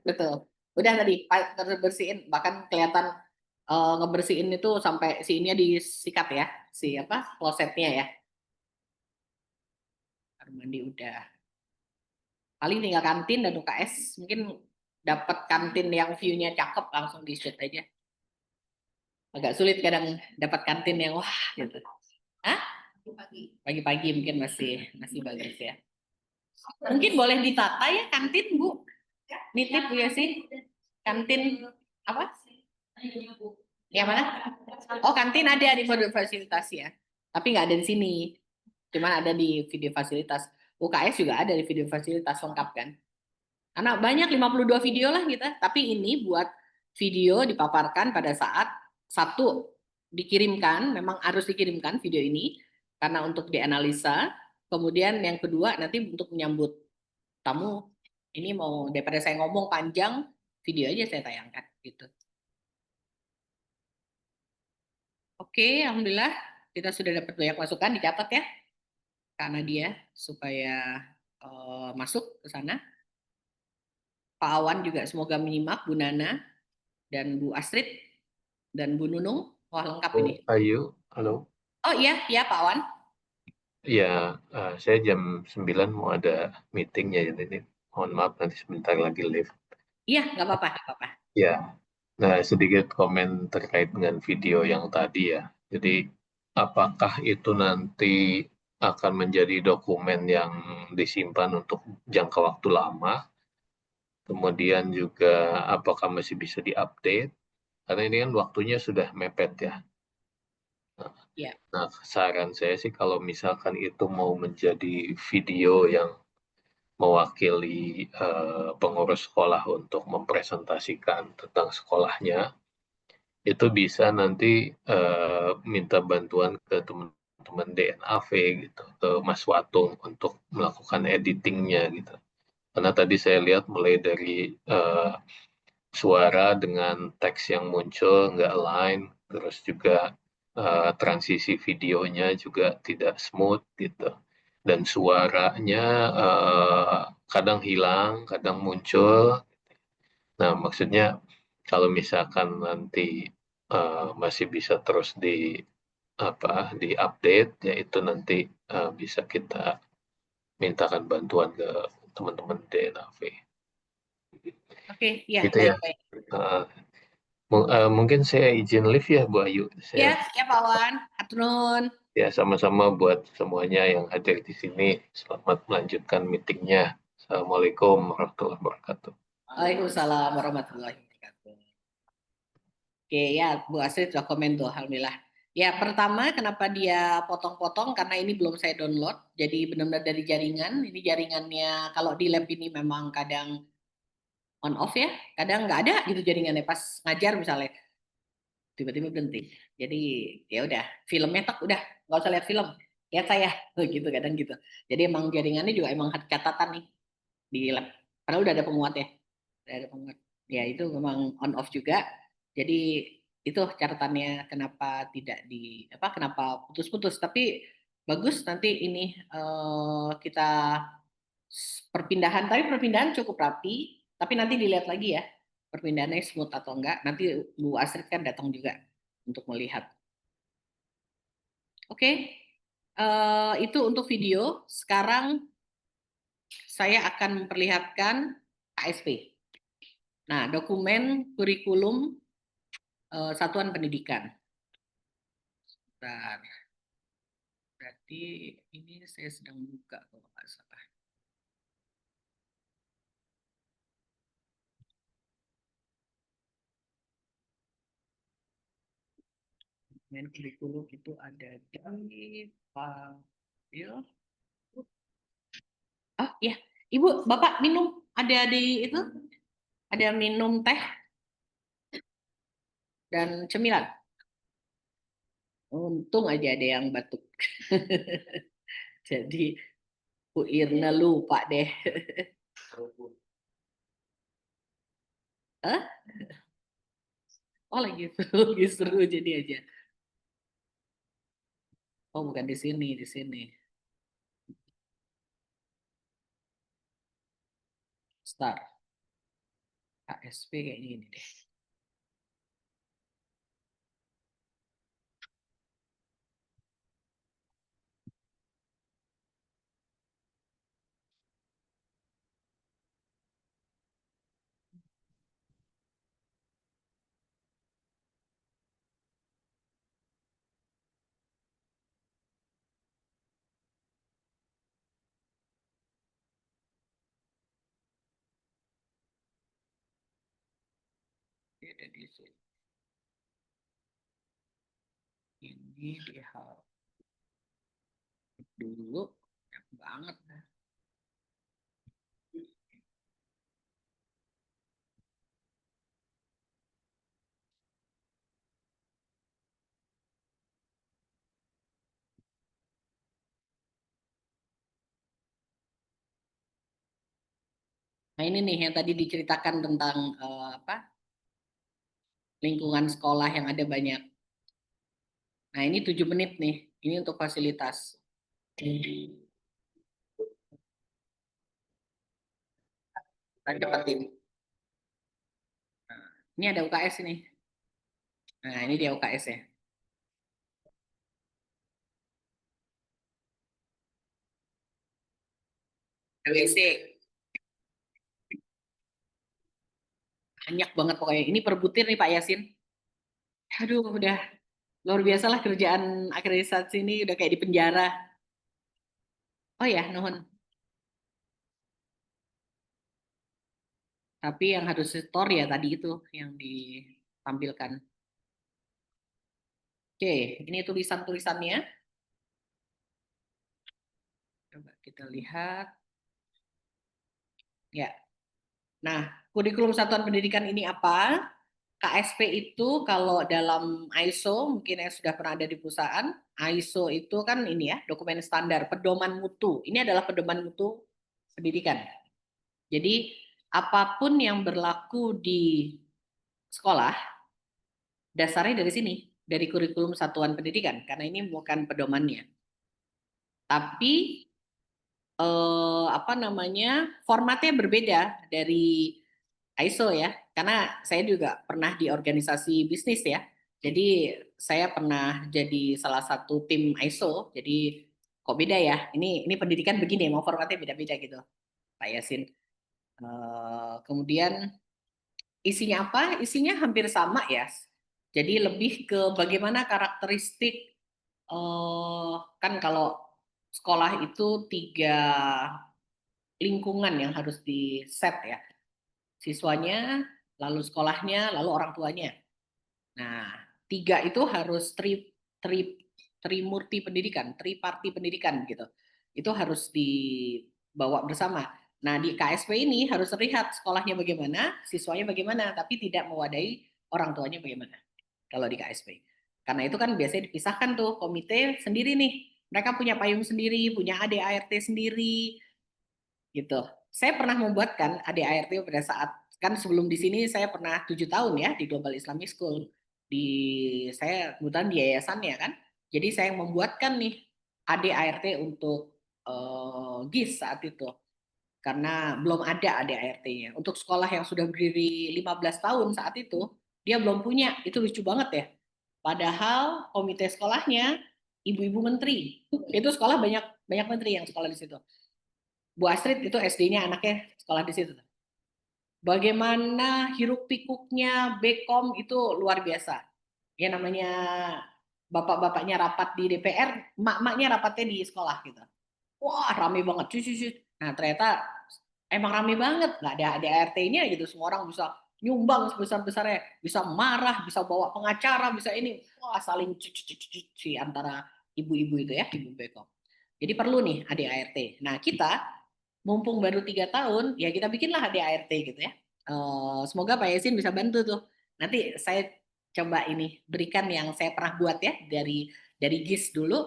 betul. Udah tadi bersihin, bahkan kelihatan ngebersihin itu sampai si ininya disikat ya, si apa klosetnya ya. Kamar mandi udah. Paling tinggal kantin dan UKS, mungkin dapat kantin yang view-nya cakep langsung di shoot aja. Agak sulit kadang dapat kantin yang wah gitu. Hah? Pagi-pagi mungkin masih bagus ya. Mungkin boleh ditata ya kantin Bu. Nitip Bu ya sih. Kantin apa? Yang mana? Oh kantin ada di fasilitas ya. Tapi nggak ada di sini. Cuman ada di video fasilitas. UKS juga ada di video fasilitas lengkap kan. Karena banyak 52 video lah kita. Tapi ini buat video dipaparkan pada saat satu dikirimkan, memang harus dikirimkan video ini karena untuk dianalisa. Kemudian yang kedua nanti untuk menyambut tamu, ini mau daripada saya ngomong panjang, video aja saya tayangkan gitu. Oke, alhamdulillah kita sudah dapat banyak masukan, dicatat ya karena dia supaya masuk ke sana. Pak Awan juga semoga menyimak, Bu Nana dan Bu Astrid dan Bu Nunung. Wah lengkap ini. Ayu, halo. Oh iya, ya Pak Awan. Ya, saya jam 9 mau ada meetingnya, jadi mohon maaf nanti sebentar lagi live. Iya, nggak apa-apa, nggak apa-apa. Ya, nah sedikit komen terkait dengan video yang tadi ya. Jadi, apakah itu nanti akan menjadi dokumen yang disimpan untuk jangka waktu lama? Kemudian juga apakah masih bisa diupdate? Karena ini kan waktunya sudah mepet ya. Ya. Nah, saran saya sih kalau misalkan itu mau menjadi video yang mewakili pengurus sekolah untuk mempresentasikan tentang sekolahnya, itu bisa nanti minta bantuan ke teman-teman DNAV gitu, ke Mas Watung untuk melakukan editingnya gitu. Karena tadi saya lihat mulai dari suara dengan teks yang muncul nggak align, terus juga transisi videonya juga tidak smooth gitu. Dan suaranya kadang hilang, kadang muncul. Nah, maksudnya kalau misalkan nanti masih bisa terus di update, yaitu nanti bisa kita mintakan bantuan ke teman-teman DNAV. Oke, ya Gitu ya. baik-baik. Mungkin saya izin live ya Bu Ayu. Saya Ya, ya Pak Awan. Hatur nuhun. ya sama-sama buat semuanya yang hadir di sini. Selamat melanjutkan meetingnya. Assalamualaikum warahmatullahi wabarakatuh. Waalaikumsalam warahmatullahi wabarakatuh. Oke ya, Bu Astrid sudah komen tuh, alhamdulillah. Ya pertama kenapa dia potong-potong karena ini belum saya download, jadi benar-benar dari jaringan. Ini jaringannya kalau di lab ini memang kadang on off ya, kadang nggak ada gitu jaringannya pas ngajar misalnya tiba-tiba berhenti. Jadi ya udah filmnya tak udah nggak usah lihat film, lihat saya gitu kadang gitu. Jadi emang jaringannya juga emang catatan nih di lab. Karena udah ada penguat ya, udah ada penguat. Ya itu memang on off juga. Jadi itu catatannya kenapa tidak di apa kenapa putus-putus. Tapi bagus nanti ini kita perpindahan. Tapi perpindahan cukup rapi. Tapi nanti dilihat lagi ya perpindahannya smooth atau enggak. Nanti Bu Astrid kan datang juga untuk melihat. Oke, itu untuk video. Sekarang saya akan memperlihatkan KSP. Nah, dokumen kurikulum satuan pendidikan. Bentar. Berarti ini saya sedang buka kalau nggak salah. Dokumen kurikulum itu ada di file. Oh iya, Ibu, Bapak minum ada di itu? Ada minum teh dan cemilan. Untung aja ada yang batuk. Jadi Bu Irna lupa deh. Hah? Oh lagi seru jadi aja. Oh bukan di sini, di sini. Start. KSP kayaknya ini deh. Ada di sini. Ini di hal dulu banget. Nah ini nih yang tadi diceritakan tentang apa lingkungan sekolah yang ada banyak. Nah ini 7 menit nih, ini untuk fasilitas. Kita cepetin. Nah, ini ada UKS ini. Nah ini dia UKS ya. WC. Banyak banget pokoknya. Ini per butir nih Pak Yasin. Aduh udah luar biasa lah kerjaan akreditasi ini udah kayak di penjara. Oh ya, nuhun. Tapi yang harus store ya tadi itu yang ditampilkan. Oke, ini tulisan-tulisannya. Coba kita lihat. Ya. Nah, kurikulum satuan pendidikan ini apa? KSP itu kalau dalam ISO, mungkin yang sudah pernah ada di perusahaan, ISO itu kan ini ya, dokumen standar, pedoman mutu. Ini adalah pedoman mutu pendidikan. Jadi, apapun yang berlaku di sekolah, dasarnya dari sini, dari kurikulum satuan pendidikan, karena ini bukan pedomannya. Tapi apa namanya formatnya berbeda dari ISO ya, karena saya juga pernah di organisasi bisnis ya, jadi saya pernah jadi salah satu tim ISO, jadi kok beda ya, ini pendidikan begini, mau formatnya beda-beda gitu, Pak Yasin. Kemudian isinya apa? Isinya hampir sama ya, jadi lebih ke bagaimana karakteristik, kan kalau sekolah itu 3 lingkungan yang harus di set ya. Siswanya, lalu sekolahnya, lalu orang tuanya. Nah, 3 itu harus trimurti pendidikan, triparti pendidikan gitu. Itu harus dibawa bersama. Nah, di KSP ini harus terlihat sekolahnya bagaimana, siswanya bagaimana, tapi tidak mewadahi orang tuanya bagaimana kalau di KSP. Karena itu kan biasanya dipisahkan tuh komite sendiri nih. Mereka punya payung sendiri, punya ADART sendiri, gitu. Saya pernah membuatkan ADART pada saat kan sebelum di sini saya pernah 7 tahun ya di Global Islamic School di saya kebetulan di yayasannya kan. Jadi saya membuatkan nih ADART untuk GIS saat itu karena belum ada ADART-nya. Untuk sekolah yang sudah berdiri 15 tahun saat itu dia belum punya. Itu lucu banget ya. Padahal komite sekolahnya ibu-ibu menteri. Itu sekolah banyak banyak menteri yang sekolah di situ. Bu Astrid itu SD-nya anaknya sekolah di situ. Bagaimana hiruk pikuknya Bekom itu luar biasa. Ya namanya bapak-bapaknya rapat di DPR, mak-maknya rapatnya di sekolah gitu. Wah rame banget, cuy. Nah ternyata emang rame banget, nggak ada ART-nya gitu. Semua orang bisa nyumbang sebesar-besarnya, bisa marah, bisa bawa pengacara, bisa ini. Wah saling cuci antara ibu-ibu itu ya, ibu Bekom. Jadi perlu nih ADART. Nah kita mumpung baru 3 tahun, ya kita bikinlah ADART gitu ya. Semoga Pak Yasin bisa bantu tuh. Nanti saya coba ini berikan yang saya pernah buat ya dari GIS dulu.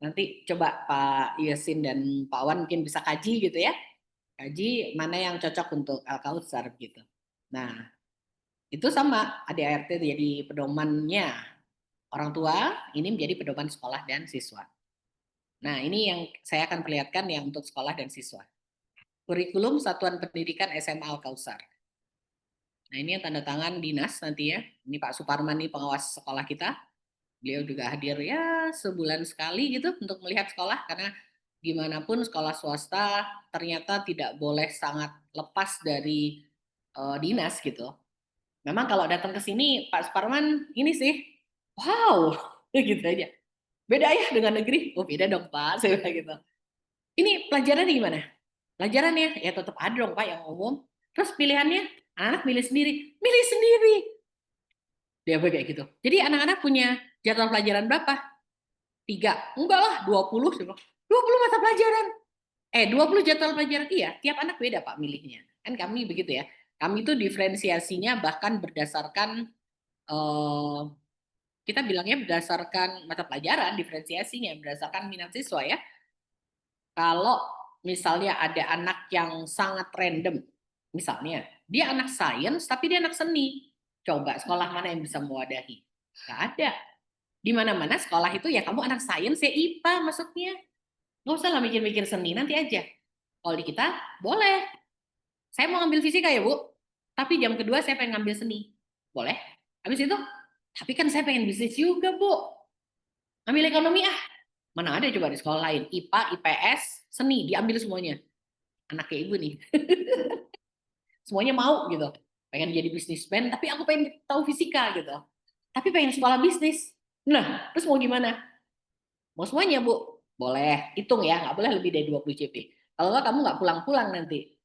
Nanti coba Pak Yasin dan Pak Wan mungkin bisa kaji gitu ya. Kaji mana yang cocok untuk Al-Kautsar gitu. Nah, itu sama ADART jadi pedomannya orang tua, ini menjadi pedoman sekolah dan siswa. Nah, ini yang saya akan perlihatkan yang untuk sekolah dan siswa. Kurikulum Satuan Pendidikan SMA Al-Kautsar. Nah ini yang tanda tangan dinas nanti ya. Ini Pak Suparman nih pengawas sekolah kita. Beliau juga hadir ya sebulan sekali gitu untuk melihat sekolah, karena gimana pun sekolah swasta ternyata tidak boleh sangat lepas dari dinas gitu. Memang kalau datang ke sini Pak Suparman ini sih, wow, gitu aja. Beda ya dengan negeri? Oh beda dong Pak, saya bilang gitu. Ini pelajarannya gimana? Pelajarannya ya tetap ada dong Pak yang umum. Terus pilihannya anak milih sendiri, milih sendiri. Dia kayak gitu. Jadi anak-anak punya jadwal pelajaran berapa? 3. Enggak lah, 20. 20 mata pelajaran. 20 jadwal pelajaran. Iya, tiap anak beda Pak milihnya. Kan kami begitu ya. Kami itu diferensiasinya bahkan berdasarkan kita bilangnya berdasarkan mata pelajaran, diferensiasinya berdasarkan minat siswa ya. Kalau misalnya ada anak yang sangat random, misalnya dia anak sains tapi dia anak seni, coba sekolah mana yang bisa mewadahi? Nggak ada. Di mana-mana sekolah itu ya kamu anak sains ya IPA maksudnya. Nggak usah lah mikir-mikir seni, nanti aja. Kalau di kita boleh. Saya mau ngambil fisika ya Bu, tapi jam kedua saya pengen ngambil seni. Boleh. Habis itu, tapi kan saya pengen bisnis juga Bu. Ambil ekonomi ah. Mana ada coba di sekolah lain. IPA, IPS, seni, diambil semuanya. Anaknya ibu nih. Semuanya mau gitu. Pengen jadi bisnismen, tapi aku pengen tahu fisika gitu. Tapi pengen sekolah bisnis. Nah, terus mau gimana? Mau semuanya Bu? Boleh. Hitung ya, nggak boleh lebih dari 20 CP. Kalau nggak kamu nggak pulang-pulang nanti.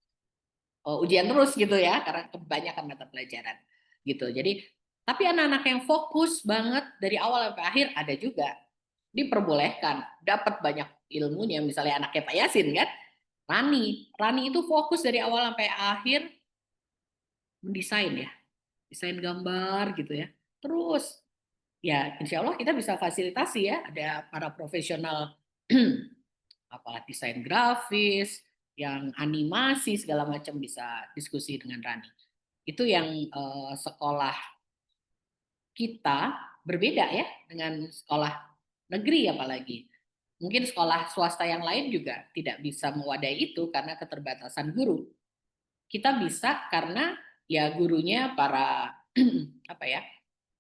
Ujian terus gitu ya, karena kebanyakan mata pelajaran. Gitu. Jadi, tapi anak-anak yang fokus banget dari awal sampai akhir ada juga. Diperbolehkan dapat banyak ilmunya, misalnya anaknya Pak Yasin kan, Rani itu fokus dari awal sampai akhir mendesain ya, desain gambar gitu ya. Terus ya insya Allah kita bisa fasilitasi ya, ada para profesional apalah desain grafis, yang animasi segala macam bisa diskusi dengan Rani. Itu yang sekolah kita berbeda ya dengan sekolah negeri apalagi. Mungkin sekolah swasta yang lain juga tidak bisa mewadahi itu karena keterbatasan guru. Kita bisa karena ya gurunya para apa ya,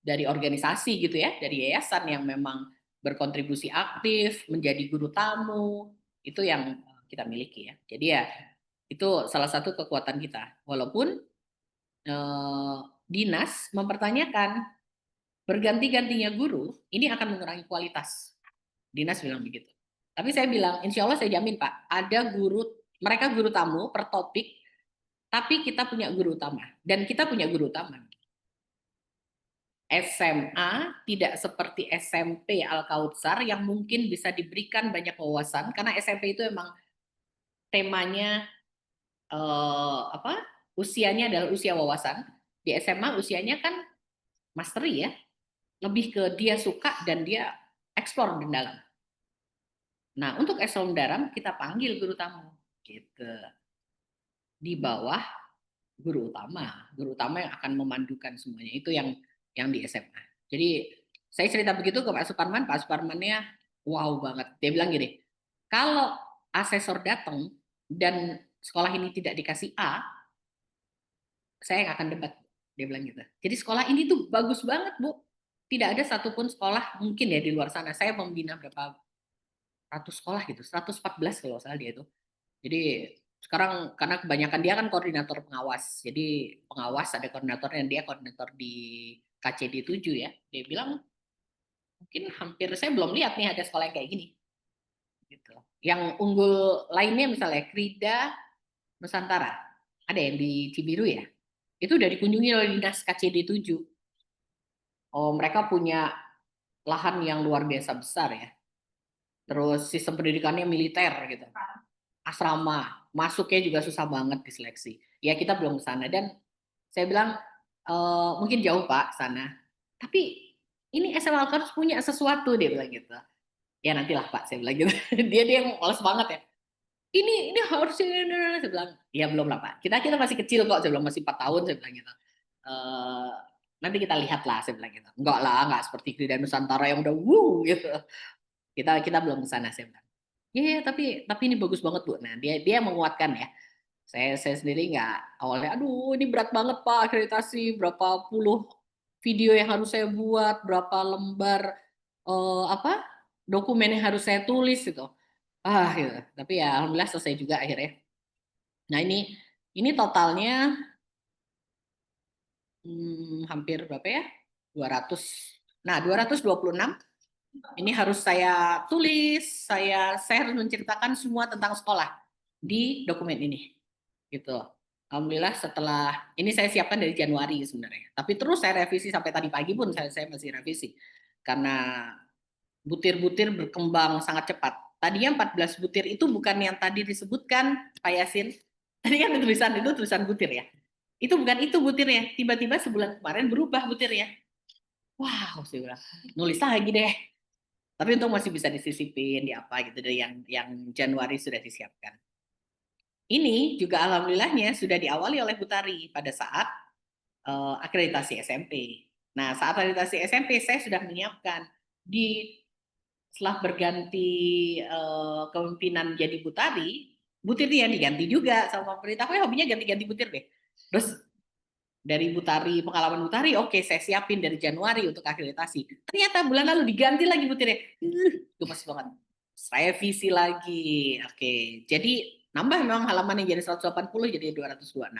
dari organisasi gitu ya, dari yayasan yang memang berkontribusi aktif menjadi guru tamu, itu yang kita miliki ya. Jadi ya itu salah satu kekuatan kita. Walaupun dinas mempertanyakan berganti-gantinya guru ini akan mengurangi kualitas. Dinas bilang begitu. Tapi saya bilang, insya Allah saya jamin Pak, ada guru, mereka guru tamu per topik, tapi kita punya guru utama. Dan kita punya guru utama. SMA tidak seperti SMP Al-Kautsar yang mungkin bisa diberikan banyak wawasan, karena SMP itu emang temanya usianya adalah usia wawasan. Di SMA usianya kan mastery ya, lebih ke dia suka dan dia eksplor di dalam. Nah, untuk eselon dalam kita panggil guru tamu gitu. Di bawah guru utama yang akan memandukan semuanya. Itu yang di SMA. Jadi saya cerita begitu ke Pak Suparmannya wow banget. Dia bilang gini, kalau asesor datang dan sekolah ini tidak dikasih A, saya nggak akan debat. Dia bilang gitu. Jadi sekolah ini tuh bagus banget Bu. Tidak ada satupun sekolah mungkin ya di luar sana. Saya membina berapa ratus sekolah gitu, 114 kalau salah dia itu. Jadi sekarang karena kebanyakan dia kan koordinator pengawas. Jadi pengawas ada koordinatornya, dia koordinator di KCD 7 ya. Dia bilang mungkin hampir saya belum lihat nih ada sekolah yang kayak gini. Gitu. Yang unggul lainnya misalnya Krida Nusantara. Ada yang di Cibiru ya. Itu udah dikunjungi oleh dinas KCD 7. Oh, mereka punya lahan yang luar biasa besar ya. Terus sistem pendidikannya militer gitu. Asrama, masuknya juga susah banget diseleksi. Ya kita belum ke sana dan saya bilang mungkin jauh Pak sana. Tapi ini SMA Al-Quds punya sesuatu dia bilang gitu. Ya nantilah Pak saya bilang gitu. dia yang males banget ya. Ini harus saya bilang ya belum lah Pak. Kita masih kecil kok, saya bilang masih 4 tahun saya bilang gitu. Nanti kita lihat lah saya bilang gitu. Enggak seperti Krida Nusantara yang udah gitu. Kita belum ke sana saya bilang. Iya, tapi ini bagus banget Bu. Nah, dia menguatkan ya. Saya sendiri nggak, awalnya aduh ini berat banget Pak akreditasi, berapa puluh video yang harus saya buat, berapa lembar dokumen yang harus saya tulis gitu. Gitu. Tapi ya alhamdulillah selesai juga akhirnya. Nah ini totalnya hampir berapa ya? 200. Nah, 226 ini harus saya tulis, saya harus menceritakan semua tentang sekolah di dokumen ini. Gitu. Alhamdulillah setelah ini saya siapkan dari Januari sebenarnya. Tapi terus saya revisi sampai tadi pagi pun saya masih revisi. Karena butir-butir berkembang sangat cepat. Tadinya 14 butir itu bukan yang tadi disebutkan Pak Yasin. Tadi kan itu tulisan butir ya. Itu bukan itu butirnya. Tiba-tiba sebulan kemarin berubah butirnya. Wow, saya bilang, nulis lagi deh. Tapi untung masih bisa disisipin di apa gitu dari yang Januari sudah disiapkan. Ini juga alhamdulillahnya sudah diawali oleh Butari pada saat akreditasi SMP. Nah, saat akreditasi SMP saya sudah menyiapkan setelah berganti kepemimpinan jadi Butari, butir yang diganti juga sama pemerintah. Aku hobinya ganti-ganti butir deh. Terus dari Butari, pengalaman Butari, oke saya siapin dari Januari untuk akreditasi. Ternyata bulan lalu diganti lagi butirnya. Gemes banget. Revisi lagi. Oke, jadi nambah memang halaman yang jadi 180 jadi 226.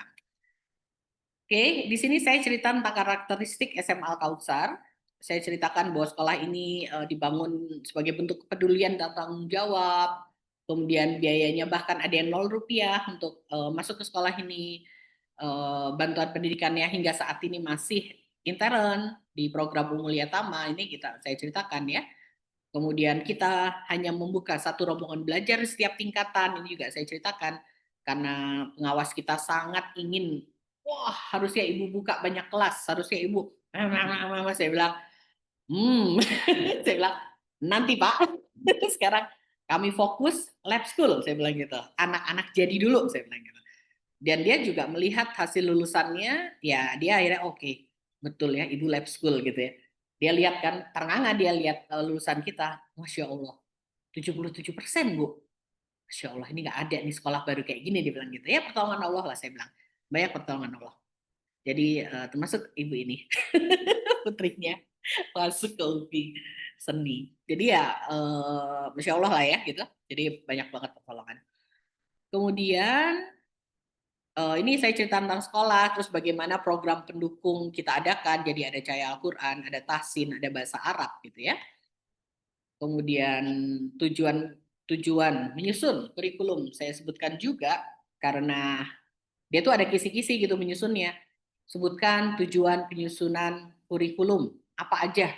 Oke, di sini saya cerita tentang karakteristik SMA Al-Kautsar. Saya ceritakan bahwa sekolah ini dibangun sebagai bentuk kepedulian dan tanggung jawab. Kemudian biayanya bahkan ada yang Rp0 untuk masuk ke sekolah ini. Bantuan pendidikannya hingga saat ini masih intern di program Mulia Tama. Ini saya ceritakan ya. Kemudian kita hanya membuka satu rombongan belajar di setiap tingkatan. Ini juga saya ceritakan karena pengawas kita sangat ingin, wah harusnya ibu buka banyak kelas, harusnya ibu. Saya bilang, saya bilang nanti Pak. Sekarang kami fokus lab school, saya bilang gitu. Anak-anak jadi dulu, saya bilang gitu. Dan dia juga melihat hasil lulusannya, ya dia akhirnya oke, betul ya ibu lab school gitu ya. Dia lihat kan, ternganga dia lihat lulusan kita, Masya Allah, 77%, Bu. Masya Allah, ini nggak ada nih sekolah baru kayak gini, dia bilang gitu. Ya pertolongan Allah lah, saya bilang. Banyak pertolongan Allah. Jadi termasuk ibu ini, putrinya, masuk ke UPI seni. Jadi ya, Masya Allah lah ya, gitu. Jadi banyak banget pertolongan. Kemudian, ini saya cerita tentang sekolah, terus bagaimana program pendukung kita adakan, jadi ada Cahaya Al-Quran, ada Tahsin, ada Bahasa Arab gitu ya. Kemudian tujuan menyusun kurikulum, saya sebutkan juga karena dia tuh ada kisi-kisi gitu menyusunnya. Sebutkan tujuan penyusunan kurikulum, apa aja.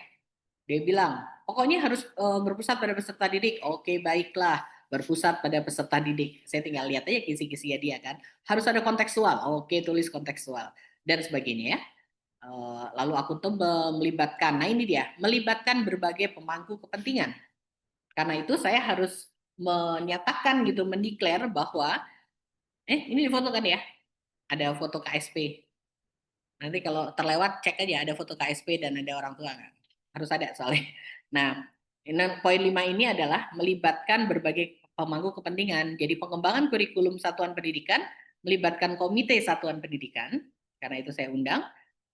Dia bilang, pokoknya harus berpusat pada peserta didik. Oke, baiklah, berpusat pada peserta didik. Saya tinggal lihat aja kisi-kisinya dia kan. Harus ada kontekstual. Oke, tulis kontekstual dan sebagainya ya. Lalu akuntabel melibatkan. Nah, ini dia, melibatkan berbagai pemangku kepentingan. Karena itu saya harus menyatakan gitu, mendeklar bahwa ini difotokan ya. Ada foto KSP. Nanti kalau terlewat cek aja ada foto KSP dan ada orang tua kan. Harus ada soalnya. Nah, poin 5 ini adalah melibatkan berbagai pemangku kepentingan. Jadi pengembangan kurikulum satuan pendidikan melibatkan komite satuan pendidikan, karena itu saya undang,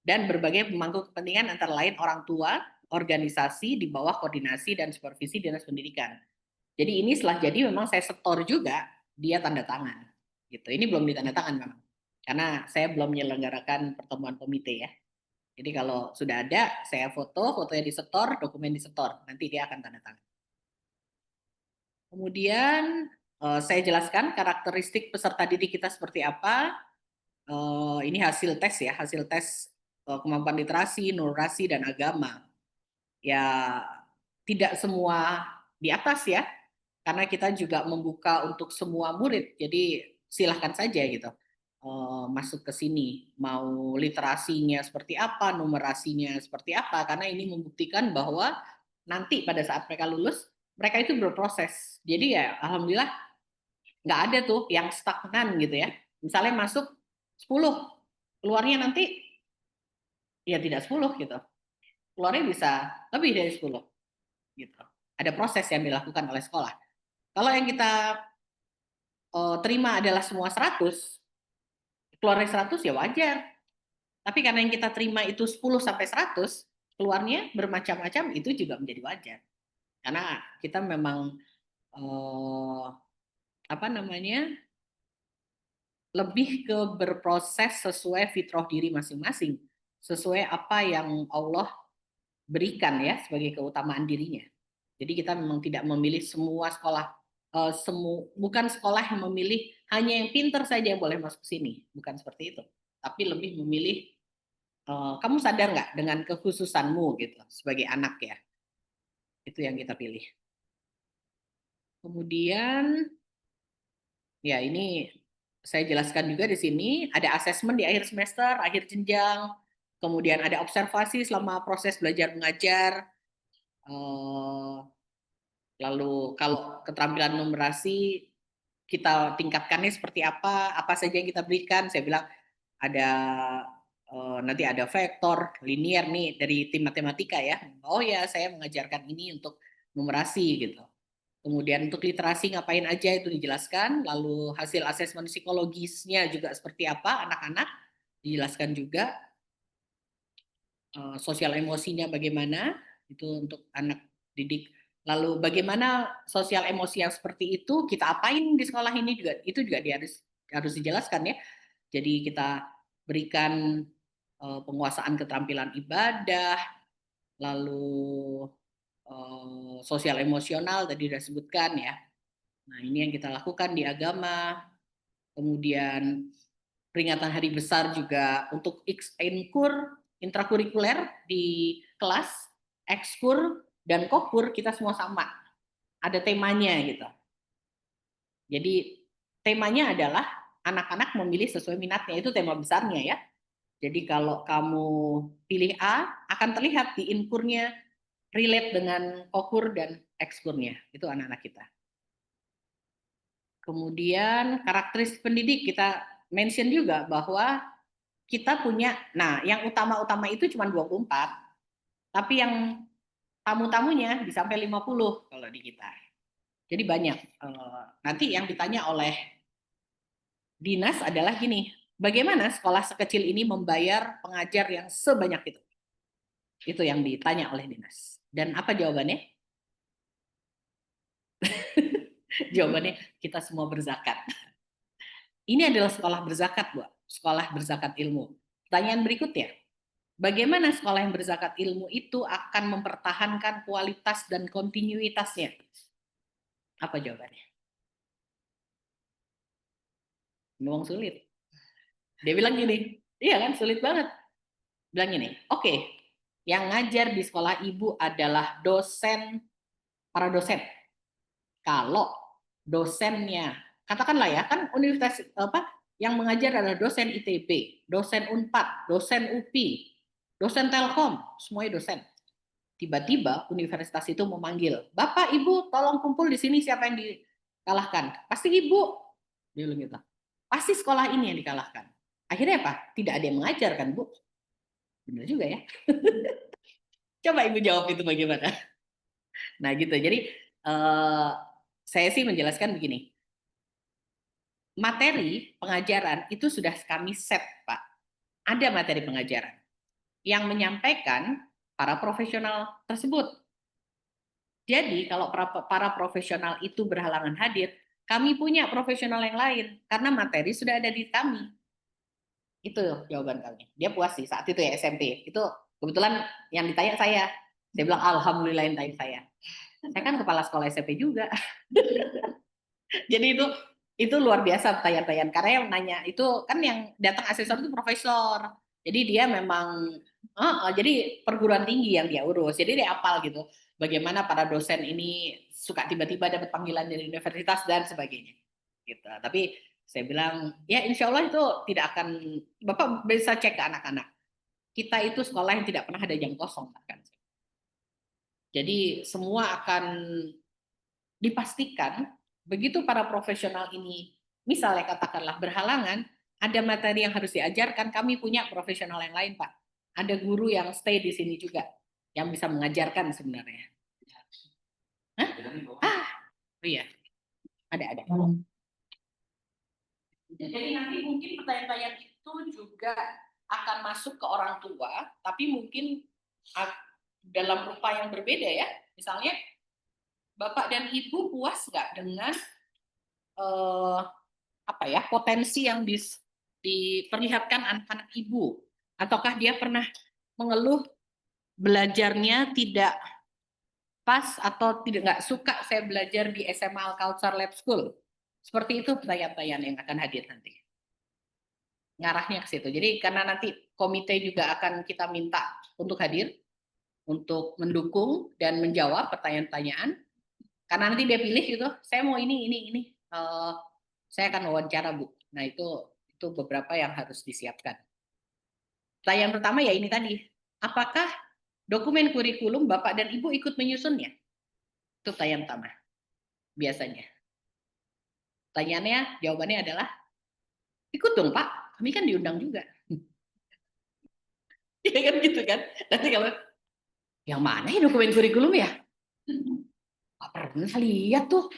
dan berbagai pemangku kepentingan antara lain orang tua, organisasi di bawah koordinasi dan supervisi dinas pendidikan. Jadi ini setelah jadi memang saya setor juga, dia tanda tangan. Gitu. Ini belum ditanda tangan memang. Karena saya belum menyelenggarakan pertemuan komite ya. Jadi kalau sudah ada, saya fotonya disetor, dokumen disetor, nanti dia akan tanda tangan. Kemudian saya jelaskan karakteristik peserta didik kita seperti apa. Ini hasil tes ya, hasil tes kemampuan literasi, numerasi, dan agama. Ya tidak semua di atas ya, karena kita juga membuka untuk semua murid. Jadi silahkan saja gitu. Masuk ke sini, mau literasinya seperti apa, numerasinya seperti apa, karena ini membuktikan bahwa nanti pada saat mereka lulus, mereka itu berproses. Jadi ya alhamdulillah nggak ada tuh yang stagnan gitu ya. Misalnya masuk 10, keluarnya nanti ya tidak 10 gitu. Keluarnya bisa lebih dari 10 gitu. Ada proses yang dilakukan oleh sekolah. Kalau yang kita terima adalah semua 100, keluarnya 100 ya wajar. Tapi karena yang kita terima itu 10 sampai 100, keluarnya bermacam-macam, itu juga menjadi wajar. Karena kita memang lebih ke berproses sesuai fitrah diri masing-masing, sesuai apa yang Allah berikan ya sebagai keutamaan dirinya. Jadi kita memang tidak memilih semua sekolah, bukan sekolah yang memilih hanya yang pinter saja yang boleh masuk ke sini, bukan seperti itu. Tapi lebih memilih, kamu sadar nggak dengan kekhususanmu gitu sebagai anak ya. Itu yang kita pilih. Kemudian ya ini saya jelaskan juga di sini, ada asesmen di akhir semester, akhir jenjang, kemudian ada observasi selama proses belajar mengajar. Lalu kalau keterampilan numerasi kita tingkatkannya seperti apa saja yang kita berikan. Saya bilang ada nanti ada vektor, linier nih dari tim matematika ya. Oh ya, saya mengajarkan ini untuk numerasi gitu. Kemudian untuk literasi ngapain aja itu dijelaskan. Lalu hasil asesmen psikologisnya juga seperti apa anak-anak dijelaskan juga. Sosial emosinya bagaimana itu untuk anak didik. Lalu bagaimana sosial emosi yang seperti itu kita apain di sekolah ini juga, itu juga harus dijelaskan ya. Jadi kita berikan penguasaan keterampilan ibadah, lalu sosial emosional tadi sudah sebutkan ya. Nah ini yang kita lakukan di agama. Kemudian peringatan hari besar juga untuk inkur, intrakurikuler di kelas, ekskur, dan kokur kita semua sama. Ada temanya gitu. Jadi temanya adalah anak-anak memilih sesuai minatnya, itu tema besarnya ya. Jadi kalau kamu pilih A, akan terlihat di inkurnya relate dengan kokur dan ekskurnya. Itu anak-anak kita. Kemudian karakteristik pendidik kita mention juga bahwa kita punya, nah yang utama-utama itu cuma 24, tapi yang tamu-tamunya bisa sampai 50 kalau di kita. Jadi banyak. Nanti yang ditanya oleh dinas adalah gini, bagaimana sekolah sekecil ini membayar pengajar yang sebanyak itu? Itu yang ditanya oleh dinas. Dan apa jawabannya? Jawabannya kita semua berzakat. Ini adalah sekolah berzakat, Bu. Sekolah berzakat ilmu. Pertanyaan berikutnya, bagaimana sekolah yang berzakat ilmu itu akan mempertahankan kualitas dan kontinuitasnya? Apa jawabannya? Memang sulit. Dia bilang gini, iya kan sulit banget. Bilang gini, oke, yang ngajar di sekolah ibu adalah para dosen. Kalau dosennya, katakanlah ya, kan universitas yang mengajar adalah dosen ITB, dosen Unpad, dosen UPI, dosen Telkom, semuanya dosen. Tiba-tiba universitas itu memanggil, Bapak, Ibu, tolong kumpul di sini siapa yang dikalahkan. Pasti Ibu, dia bilang gitu. Pasti sekolah ini yang dikalahkan. Akhirnya apa? Tidak ada yang mengajar kan, Bu? Benar juga ya. Coba Ibu jawab itu bagaimana? Nah gitu, jadi saya sih menjelaskan begini. Materi pengajaran itu sudah kami set, Pak. Ada materi pengajaran yang menyampaikan para profesional tersebut. Jadi kalau para profesional itu berhalangan hadir, kami punya profesional yang lain karena materi sudah ada di kami. Itu jawaban kami. Dia puas sih saat itu ya SMP. Itu kebetulan yang ditanya saya. Saya bilang alhamdulillah yang tanya saya. Saya kan kepala sekolah SMP juga. Jadi itu luar biasa pertanyaan-pertanyaan karena yang nanya itu kan yang datang asesor itu profesor. Jadi dia memang jadi perguruan tinggi yang dia urus. Jadi dia apal gitu. Bagaimana para dosen ini suka tiba-tiba dapat panggilan dari universitas dan sebagainya. Gitu. Tapi saya bilang ya insya Allah itu tidak akan, Bapak bisa cek ke anak-anak. Kita itu sekolah yang tidak pernah ada jam kosong kan. Jadi semua akan dipastikan begitu para profesional ini misalnya katakanlah berhalangan, ada materi yang harus diajarkan, kami punya profesional yang lain, Pak. Ada guru yang stay di sini juga yang bisa mengajarkan sebenarnya. Hah? Oh iya. Ada. Jadi nanti mungkin pertanyaan-pertanyaan itu juga akan masuk ke orang tua, tapi mungkin dalam rupa yang berbeda ya. Misalnya, Bapak dan Ibu puas nggak dengan potensi yang diperlihatkan anak-anak Ibu? Ataukah dia pernah mengeluh belajarnya tidak pas atau nggak suka saya belajar di SMA Culture Lab School? Seperti itu pertanyaan-pertanyaan yang akan hadir nanti. Ngarahnya ke situ. Jadi karena nanti komite juga akan kita minta untuk hadir, untuk mendukung dan menjawab pertanyaan-pertanyaan. Karena nanti dia pilih gitu, saya mau ini. Saya akan wawancara, Bu. Nah itu beberapa yang harus disiapkan. Pertanyaan pertama ya ini tadi, apakah dokumen kurikulum Bapak dan Ibu ikut menyusunnya? Itu pertanyaan pertama, biasanya. Pertanyaannya, jawabannya adalah, ikut dong Pak, kami kan diundang juga. Iya kan gitu kan? Nanti kalau, yang mana ya dokumen kurikulum ya? Nggak pernah lihat tuh.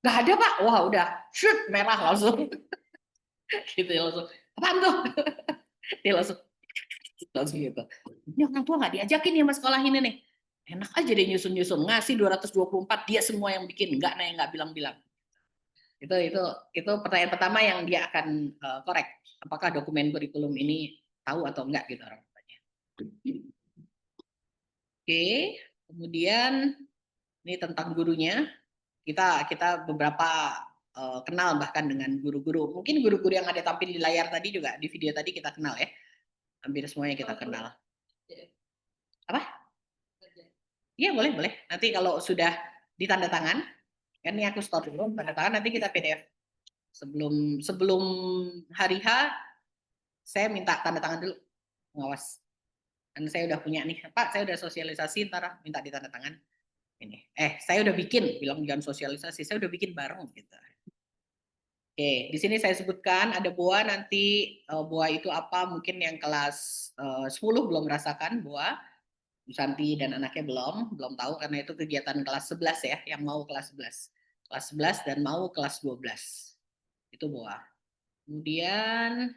Nggak ada Pak, wah udah, shoot, merah langsung. Gitu ya langsung, apaan tuh? Dia langsung gitu. Ini orang tua nggak diajakin ya mas sekolah ini nih. Enak aja dia nyusun-nyusun, ngasih 224, dia semua yang bikin, nggak bilang-bilang. Itu pertanyaan pertama yang dia akan korek. Apakah dokumen kurikulum ini tahu atau enggak gitu orang tuanya. Oke, kemudian ini tentang gurunya. Kita beberapa kenal bahkan dengan guru-guru. Mungkin guru-guru yang ada tampil di layar tadi juga, di video tadi kita kenal ya. Hampir semuanya kita kenal. Apa? Iya boleh. Nanti kalau sudah ditanda tangan, kan ini aku store dulu, tanda tangan nanti kita PDF. Sebelum hari H, saya minta tanda tangan dulu, pengawas. Dan saya udah punya nih, Pak, saya udah sosialisasi, ntar minta ditanda tangan. Ini, saya udah bikin, bilang jangan sosialisasi, saya udah bikin bareng gitu. Oke, di sini saya sebutkan ada BOA nanti, BOA itu apa? Mungkin yang kelas 10 belum merasakan BOA. Bu Santi dan anaknya belum tahu karena itu kegiatan kelas 11 ya, yang mau kelas 11. Kelas 11 dan mau kelas 12. Itu BOA. Kemudian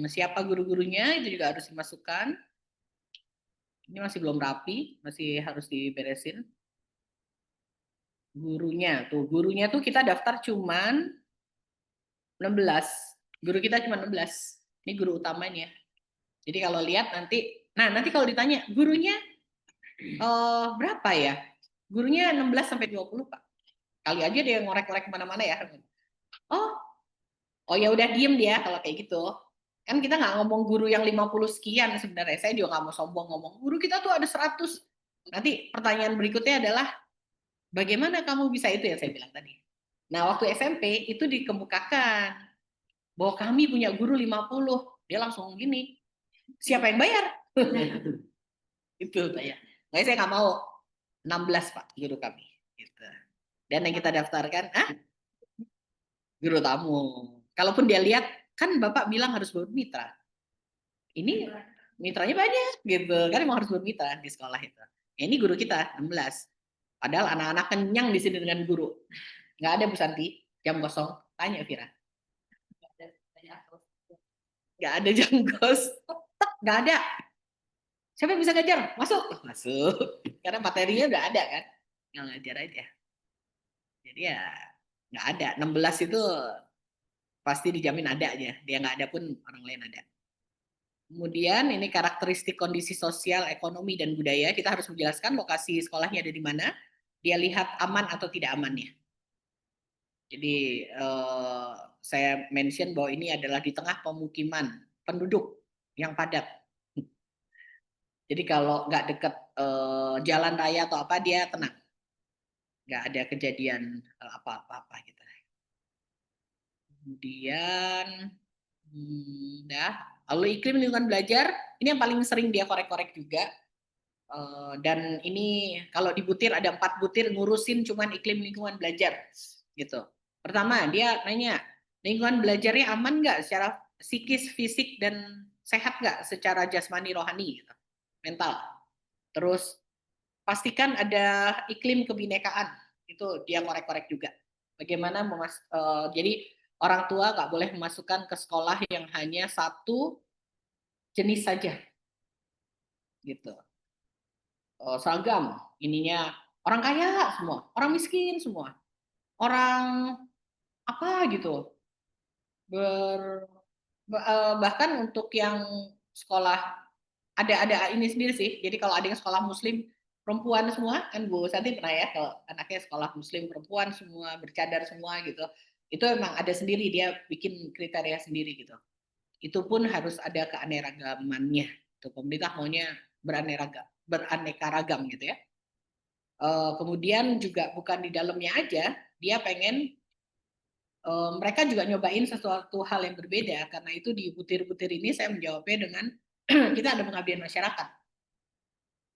siapa guru-gurunya itu juga harus dimasukkan. Ini masih belum rapi, masih harus diberesin. Gurunya tuh kita daftar cuman 16. Guru kita cuma 16. Ini guru utamanya. Jadi kalau lihat nanti kalau ditanya gurunya berapa ya? Gurunya 16 sampai 20, Pak. Kali aja dia ngorek-ngorek kemana-mana ya. Oh ya udah diem dia kalau kayak gitu. Kan kita nggak ngomong guru yang 50 sekian sebenarnya. Saya juga nggak mau sombong ngomong. Guru kita tuh ada 100. Nanti pertanyaan berikutnya adalah, bagaimana kamu bisa itu ya saya bilang tadi. Nah waktu SMP itu dikemukakan bahwa kami punya guru 50. Dia langsung gini, siapa yang bayar? Itu saya. Nah, saya nggak mau 16 Pak guru kami. Gitu. Dan yang kita daftarkan, guru tamu. Kalaupun dia lihat, kan Bapak bilang harus bermitra. Ini mitranya banyak, gitu. Kan emang harus bermitra di sekolah itu. Ya, ini guru kita, 16. Padahal anak-anak kenyang di sini dengan guru. Nggak ada Bu Santi, jam kosong. Tanya Vira. Nggak ada jam kosong. Nggak ada. Siapa yang bisa ngajar? Masuk. Masuk. Karena materinya udah ada kan. Yang ngajar aja. Jadi ya nggak ada. 16 itu pasti dijamin ada aja. Dia nggak ada pun orang lain ada. Kemudian ini karakteristik kondisi sosial, ekonomi, dan budaya. Kita harus menjelaskan lokasi sekolahnya ada di mana. Dia lihat aman atau tidak amannya. Jadi saya mention bahwa ini adalah di tengah pemukiman penduduk yang padat. Jadi kalau nggak dekat jalan raya atau apa, dia tenang. Nggak ada kejadian apa-apa gitu. Kemudian, lalu iklim lingkungan belajar, ini yang paling sering dia korek-korek juga. Dan ini kalau di butir ada 4 butir ngurusin cuman iklim lingkungan belajar gitu. Pertama dia nanya, lingkungan belajarnya aman nggak secara psikis, fisik, dan sehat nggak secara jasmani, rohani, gitu. Mental. Terus pastikan ada iklim kebinekaan, itu dia korek-korek juga. Bagaimana jadi orang tua nggak boleh memasukkan ke sekolah yang hanya satu jenis saja, gitu. Seragam, ininya orang kaya semua, orang miskin semua, orang apa gitu. Bahkan untuk yang sekolah ada ini sendiri sih. Jadi kalau ada yang sekolah Muslim perempuan semua, kan Bu Santi pernah ya, kalau anaknya sekolah Muslim perempuan semua bercadar semua gitu, itu emang ada sendiri, dia bikin kriteria sendiri gitu. Itu pun harus ada keanekaragamannya. Tuh, pemerintah maunya beraneka ragam gitu ya. Kemudian juga bukan di dalamnya aja, dia pengen mereka juga nyobain sesuatu hal yang berbeda. Karena itu di butir-butir ini saya menjawabnya dengan kita ada pengabdian masyarakat.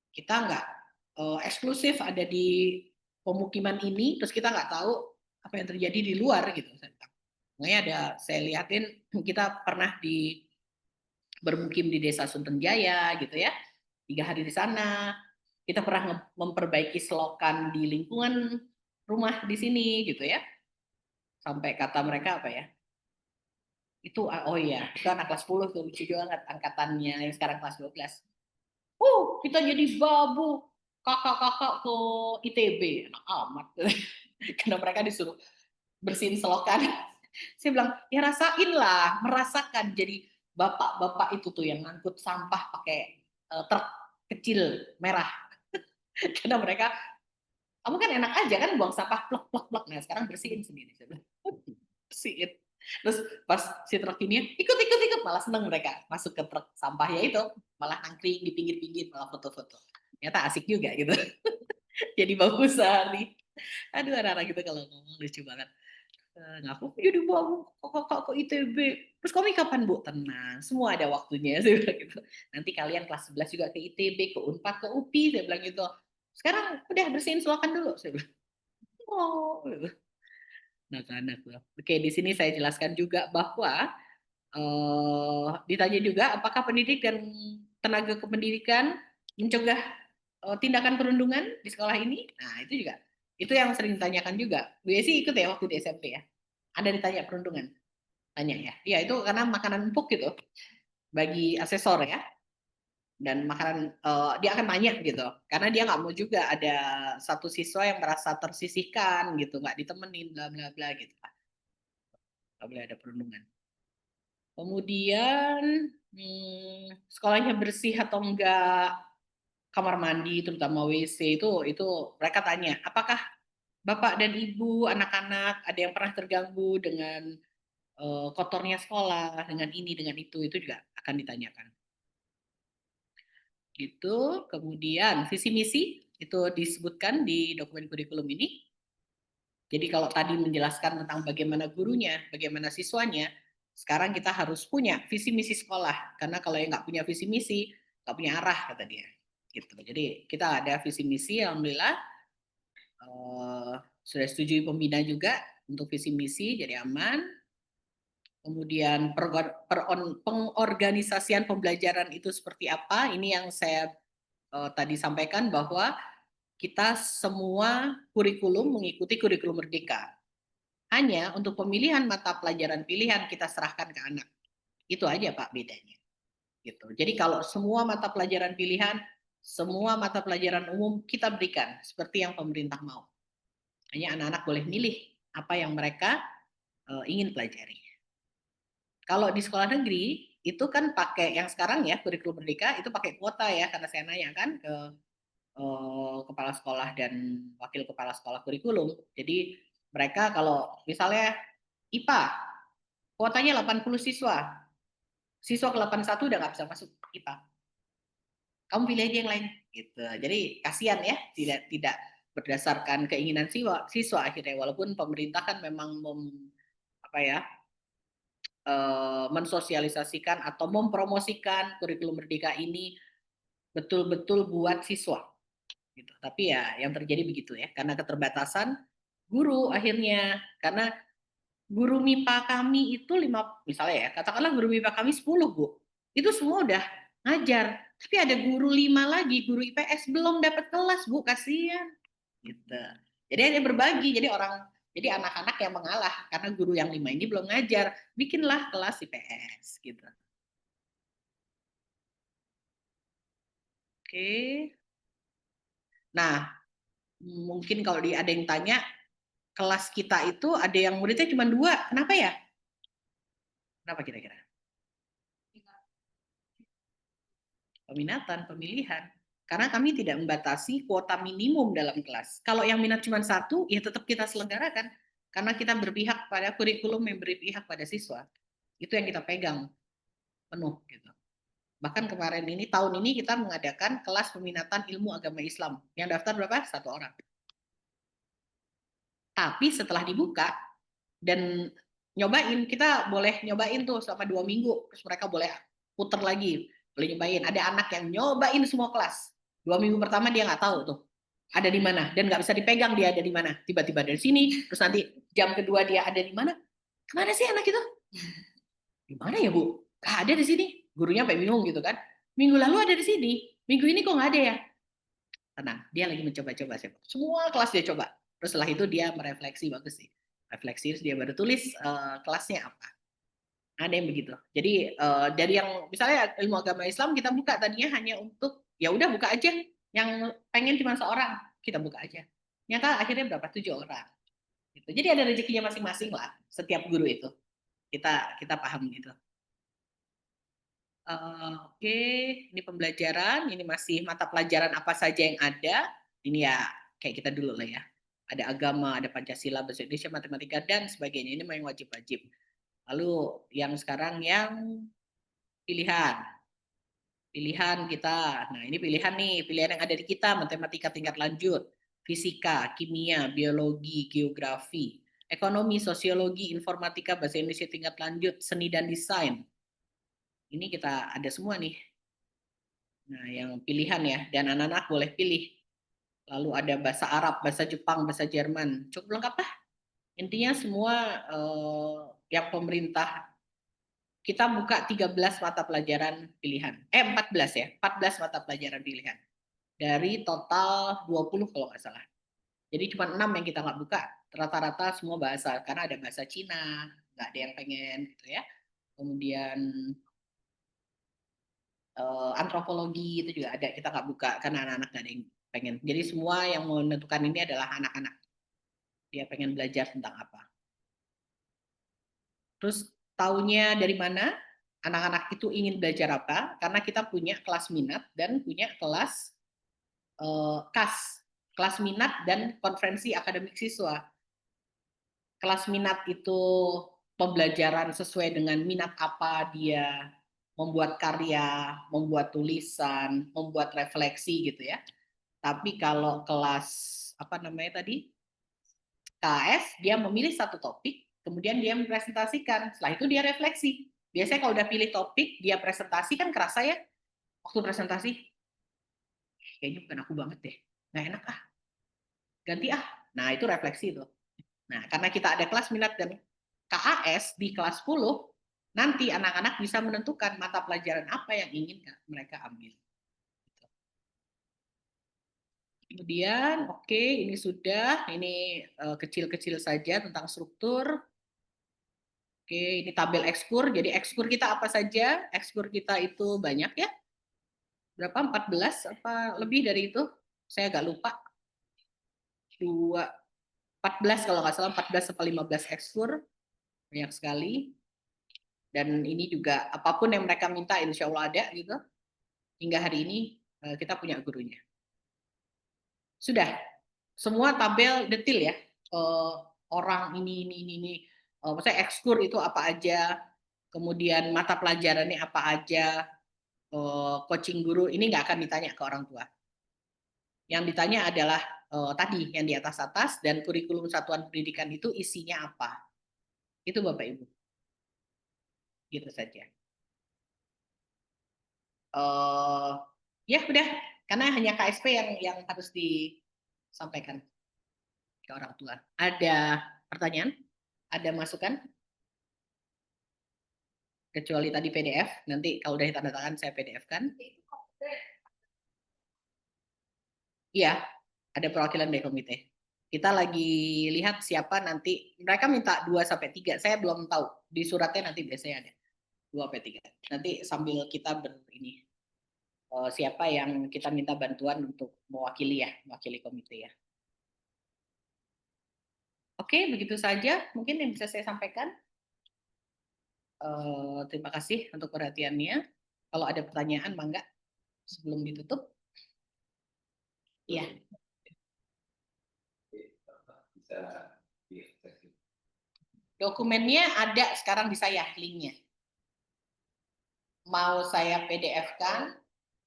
Kita nggak eksklusif ada di pemukiman ini, terus kita nggak tahu apa yang terjadi di luar gitu. Makanya saya lihatin kita pernah bermukim di Desa Sunten Jaya gitu ya, 3 hari di sana. Kita pernah memperbaiki selokan di lingkungan rumah di sini gitu ya. Sampai kata mereka apa ya? Itu oh iya, itu anak kelas 10 tuh lucu banget angkatannya yang sekarang kelas 12. Kita jadi babu kakak-kakak ke ITB, enak amat. Karena mereka disuruh bersihin selokan. Saya bilang, ya rasain lah, merasakan jadi bapak-bapak itu tuh yang ngangkut sampah pakai truk kecil merah. Karena mereka, kamu kan enak aja kan buang sampah plok plok plok. Nah sekarang bersihin sendiri. Bersihin. Terus pas si truk ini ikut malah seneng mereka masuk ke truk sampahnya itu, malah nangkring di pinggir-pinggir, malah foto-foto. Ternyata asik juga gitu. Jadi bagus sehari. Aduh anak-anak gitu kalau ngomong lucu banget. Ngaku jadi bawa kakak ke ITB. Terus kamu kapan Bu? Tenang, semua ada waktunya. Saya bilang gitu. Nanti kalian kelas 11 juga ke ITB, ke Unpad, ke UPI. Saya bilang gitu. Sekarang udah bersihin selokan dulu. Saya bilang. Oh, gitu. Anak-anak. Oke, di sini saya jelaskan juga bahwa ditanya juga apakah pendidik dan tenaga kependidikan mencegah tindakan perundungan di sekolah ini. Nah itu juga, itu yang sering ditanyakan juga. Bu Yesi ikut ya waktu di SMP ya, ada ditanya perundungan, tanya ya. Ya itu karena makanan empuk gitu bagi asesor ya, dan makanan dia akan tanya gitu, karena dia nggak mau juga ada satu siswa yang merasa tersisihkan gitu, nggak ditemenin bla bla bla gitu. Nggak boleh ada perundungan. Kemudian sekolahnya bersih atau enggak, kamar mandi terutama WC itu mereka tanya, apakah Bapak dan Ibu anak-anak ada yang pernah terganggu dengan kotornya sekolah, dengan ini dengan itu juga akan ditanyakan. Gitu. Kemudian visi misi itu disebutkan di dokumen kurikulum ini. Jadi kalau tadi menjelaskan tentang bagaimana gurunya, bagaimana siswanya, sekarang kita harus punya visi misi sekolah, karena kalau yang nggak punya visi misi nggak punya arah kata dia. Gitu. Jadi kita ada visi misi, alhamdulillah sudah setujui pembina juga untuk visi misi, jadi aman. Kemudian pengorganisasian pembelajaran itu seperti apa? Ini yang saya tadi sampaikan bahwa kita semua kurikulum mengikuti kurikulum Merdeka. Hanya untuk pemilihan mata pelajaran pilihan kita serahkan ke anak. Itu aja Pak bedanya. Gitu. Jadi kalau semua mata pelajaran pilihan, semua mata pelajaran umum kita berikan seperti yang pemerintah mau. Hanya anak-anak boleh milih apa yang mereka ingin pelajari. Kalau di sekolah negeri itu kan pakai yang sekarang ya kurikulum Merdeka itu pakai kuota ya, karena saya nanya kan ke kepala sekolah dan wakil kepala sekolah kurikulum. Jadi mereka kalau misalnya IPA, kuotanya 80 siswa. Siswa ke 81 udah nggak bisa masuk IPA. Kamu pilih aja yang lain. Gitu. Jadi kasihan ya, tidak berdasarkan keinginan siswa akhirnya. Walaupun pemerintah kan memang mensosialisasikan atau mempromosikan kurikulum Merdeka ini betul-betul buat siswa. Gitu. Tapi ya yang terjadi begitu ya, karena keterbatasan guru akhirnya, karena guru MIPA kami itu 5, misalnya ya, katakanlah guru MIPA kami 10 Bu, itu semua udah ngajar, tapi ada guru 5 lagi, guru IPS belum dapat kelas Bu, kasihan. Gitu. Jadi ada berbagi, jadi orang Jadi anak-anak yang mengalah karena guru yang 5 ini belum ngajar, bikinlah kelas IPS gitu. Oke. Nah, mungkin kalau ada yang tanya, kelas kita itu ada yang muridnya cuma 2, kenapa ya? Kenapa kira-kira? Peminatan, pemilihan. Karena kami tidak membatasi kuota minimum dalam kelas. Kalau yang minat cuma 1, ya tetap kita selenggarakan. Karena kita berpihak pada kurikulum yang berpihak pada siswa. Itu yang kita pegang penuh. Gitu. Bahkan kemarin ini, tahun ini kita mengadakan kelas peminatan ilmu agama Islam. Yang daftar berapa? 1 orang. Tapi setelah dibuka, dan nyobain, kita boleh nyobain tuh selama 2 minggu. Terus mereka boleh puter lagi. Boleh nyobain. Ada anak yang nyobain semua kelas. 2 minggu pertama dia nggak tahu tuh ada di mana dan nggak bisa dipegang dia ada di mana. Tiba-tiba dari sini, terus nanti jam kedua dia ada di mana. Kemana sih anak itu? Di mana ya Bu? Nggak ada di sini. Gurunya sampai bingung gitu kan. Minggu lalu ada di sini. Minggu ini kok nggak ada ya? Tenang, dia lagi mencoba-coba. Semua kelas dia coba. Terus setelah itu dia merefleksi, bagus sih. Refleksi, dia baru tulis kelasnya apa. Ada yang begitu. Jadi dari yang misalnya ilmu agama Islam kita buka tadinya hanya untuk ya udah buka aja. Yang pengen cuma seorang kita buka aja. Nyata akhirnya berapa? 7 orang. Gitu. Jadi ada rezekinya masing-masing lah. Setiap guru itu kita paham gitu. Oke, ini pembelajaran. Ini masih mata pelajaran apa saja yang ada. Ini ya kayak kita dulu lah ya. Ada agama, ada Pancasila, bahasa Indonesia, matematika dan sebagainya. Ini memang wajib-wajib. Lalu yang sekarang yang pilihan. Pilihan kita. Nah, ini pilihan nih, pilihan yang ada di kita, matematika tingkat lanjut, fisika, kimia, biologi, geografi, ekonomi, sosiologi, informatika, bahasa Indonesia tingkat lanjut, seni dan desain. Ini kita ada semua nih. Nah, yang pilihan ya, dan anak-anak boleh pilih. Lalu ada bahasa Arab, bahasa Jepang, bahasa Jerman. Cukup lengkap lah. Intinya semua yang pemerintah kita buka 13 mata pelajaran pilihan. 14 ya, 14 mata pelajaran pilihan. Dari total 20 kalau nggak salah. Jadi cuma 6 yang kita nggak buka. Rata-rata semua bahasa, karena ada bahasa Cina, nggak ada yang pengen gitu ya. Kemudian antropologi itu juga ada, kita nggak buka karena anak-anak nggak ada yang pengen. Jadi semua yang menentukan ini adalah anak-anak. Dia pengen belajar tentang apa. Terus taunya dari mana? Anak-anak itu ingin belajar apa? Karena kita punya kelas minat dan punya kelas KAS, kelas minat dan konferensi akademik siswa. Kelas minat itu pembelajaran sesuai dengan minat apa dia, membuat karya, membuat tulisan, membuat refleksi gitu ya. Tapi kalau kelas apa namanya tadi? KS, dia memilih satu topik, kemudian dia mempresentasikan. Setelah itu dia refleksi. Biasanya kalau udah pilih topik, dia presentasi kan kerasa ya. Waktu presentasi, kayaknya bukan aku banget deh. Nggak enak ah. Ganti ah. Nah, itu refleksi itu. Nah, karena kita ada kelas minat dan KAS di kelas 10, nanti anak-anak bisa menentukan mata pelajaran apa yang ingin mereka ambil. Kemudian, oke, ini sudah, ini kecil-kecil saja tentang struktur. Oke, ini tabel ekskur. Jadi ekskur kita apa saja? Ekskur kita itu banyak ya. Berapa? 14 apa lebih dari itu? Saya agak lupa. 14 kalau nggak salah, 14 atau 15 ekskur. Banyak sekali. Dan ini juga apapun yang mereka minta insya Allah ada gitu. Hingga hari ini kita punya gurunya. Sudah. Semua tabel detail ya. Orang ini. Maksudnya ekskur itu apa aja. Kemudian mata pelajarannya apa aja. Coaching guru ini nggak akan ditanya ke orang tua. Yang ditanya adalah tadi yang di atas dan kurikulum satuan pendidikan itu isinya apa. Itu Bapak Ibu. Gitu saja. Ya udah, karena hanya KSP yang harus disampaikan ke orang tua. Ada pertanyaan? Ada masukan? Kecuali tadi PDF, nanti kalau udah tanda tangan saya PDF kan? Iya, ada perwakilan dari komite. Kita lagi lihat siapa nanti, mereka minta 2-3, saya belum tahu, di suratnya nanti biasanya ada 2-3. Nanti sambil kita siapa yang kita minta bantuan untuk mewakili komite ya. Oke, begitu saja mungkin yang bisa saya sampaikan. Terima kasih untuk perhatiannya. Kalau ada pertanyaan, mangga sebelum ditutup. Iya. Dokumennya ada sekarang di saya, linknya. Mau saya PDF-kan,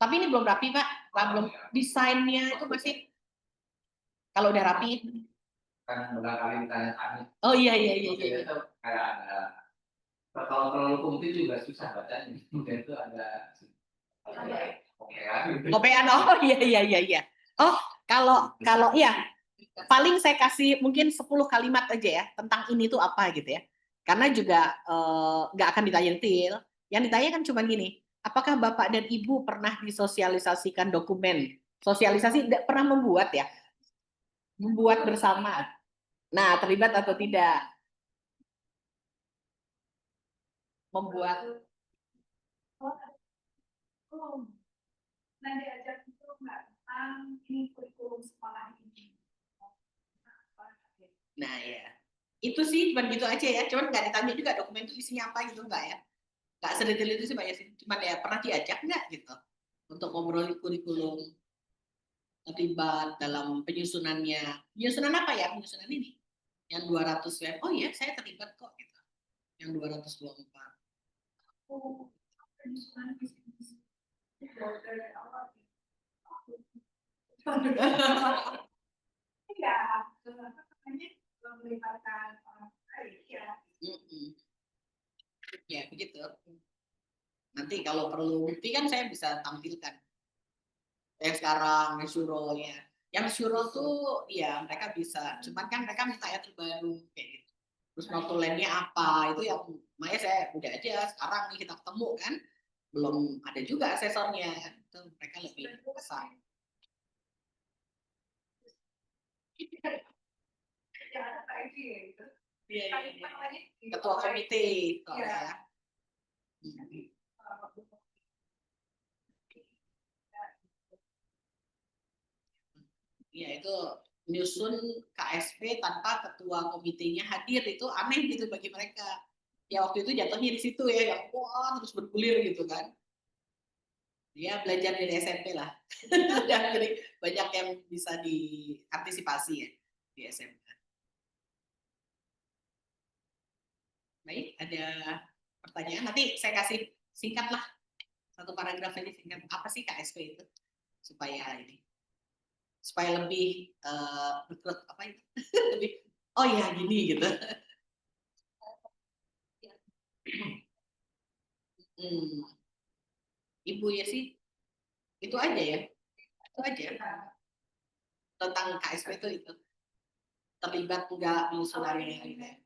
tapi ini belum rapi, Pak. Belum desainnya itu masih. Kalau udah rapi. Kan barangkali tanya-tanya. Oh iya. Itu kayak ada. Kalau terlalu kompleks juga susah bacanya. Mungkin itu ada. Kopean. Oh iya. Oh kalau iya. Paling saya kasih mungkin 10 kalimat aja ya tentang ini tuh apa gitu ya. Karena juga nggak akan ditanya detail. Yang ditanya kan cuma gini, apakah Bapak dan Ibu pernah disosialisasikan dokumen? Sosialisasi tidak pernah membuat ya? Membuat bersama. Nah, terlibat atau tidak? Membuat. Nanti aja itu nggak tentang ini kurikulum sekolah ini. Nah ya, itu sih cuma gitu aja ya. Cuman nggak ditanya juga dokumen itu isinya apa gitu nggak ya? Nggak sedetail itu sih Pak Yasin. Cuma ya pernah diajak nggak gitu untuk ngobrol kurikulum, terlibat dalam penyusunannya. Penyusunan apa ya? Penyusunan ini yang 200 web. Oh iya, saya terlibat kok gitu. Yang 224. Oh, penyusunan visi-misi. Dari awal. Ya, melibatkan orang lain ya. Ya begitu. Nanti kalau perlu bukti kan saya bisa tampilkan. Yang sekarang syuro ya. Yang syuro tuh ya mereka bisa. Cuman kan mereka minta yang terbaru kayak gitu. Terus notulennya apa? Itu yang makanya saya udah aja sekarang nih kita ketemu kan. Belum ada juga asesornya. Itu mereka lebih besar. Ketua komite ya. Ya itu nyusun KSP tanpa ketua komitenya hadir itu aneh gitu bagi mereka. Ya waktu itu jatuhnya di situ ya, yang wah terus bergulir gitu kan. Dia belajar dari SMP lah. Dan jadi banyak yang bisa diantisipasi ya di SMP. Baik, ada pertanyaan. Nanti saya kasih singkat lah. Satu paragraf aja singkat. Apa sih KSP itu? Supaya lebih rekrut apa itu? Lebih oh ya gini gitu. Ibu ya sih. Itu aja ya. Itu aja. Tentang KSP itu. Terlibat enggak penyusunannya gitu ya.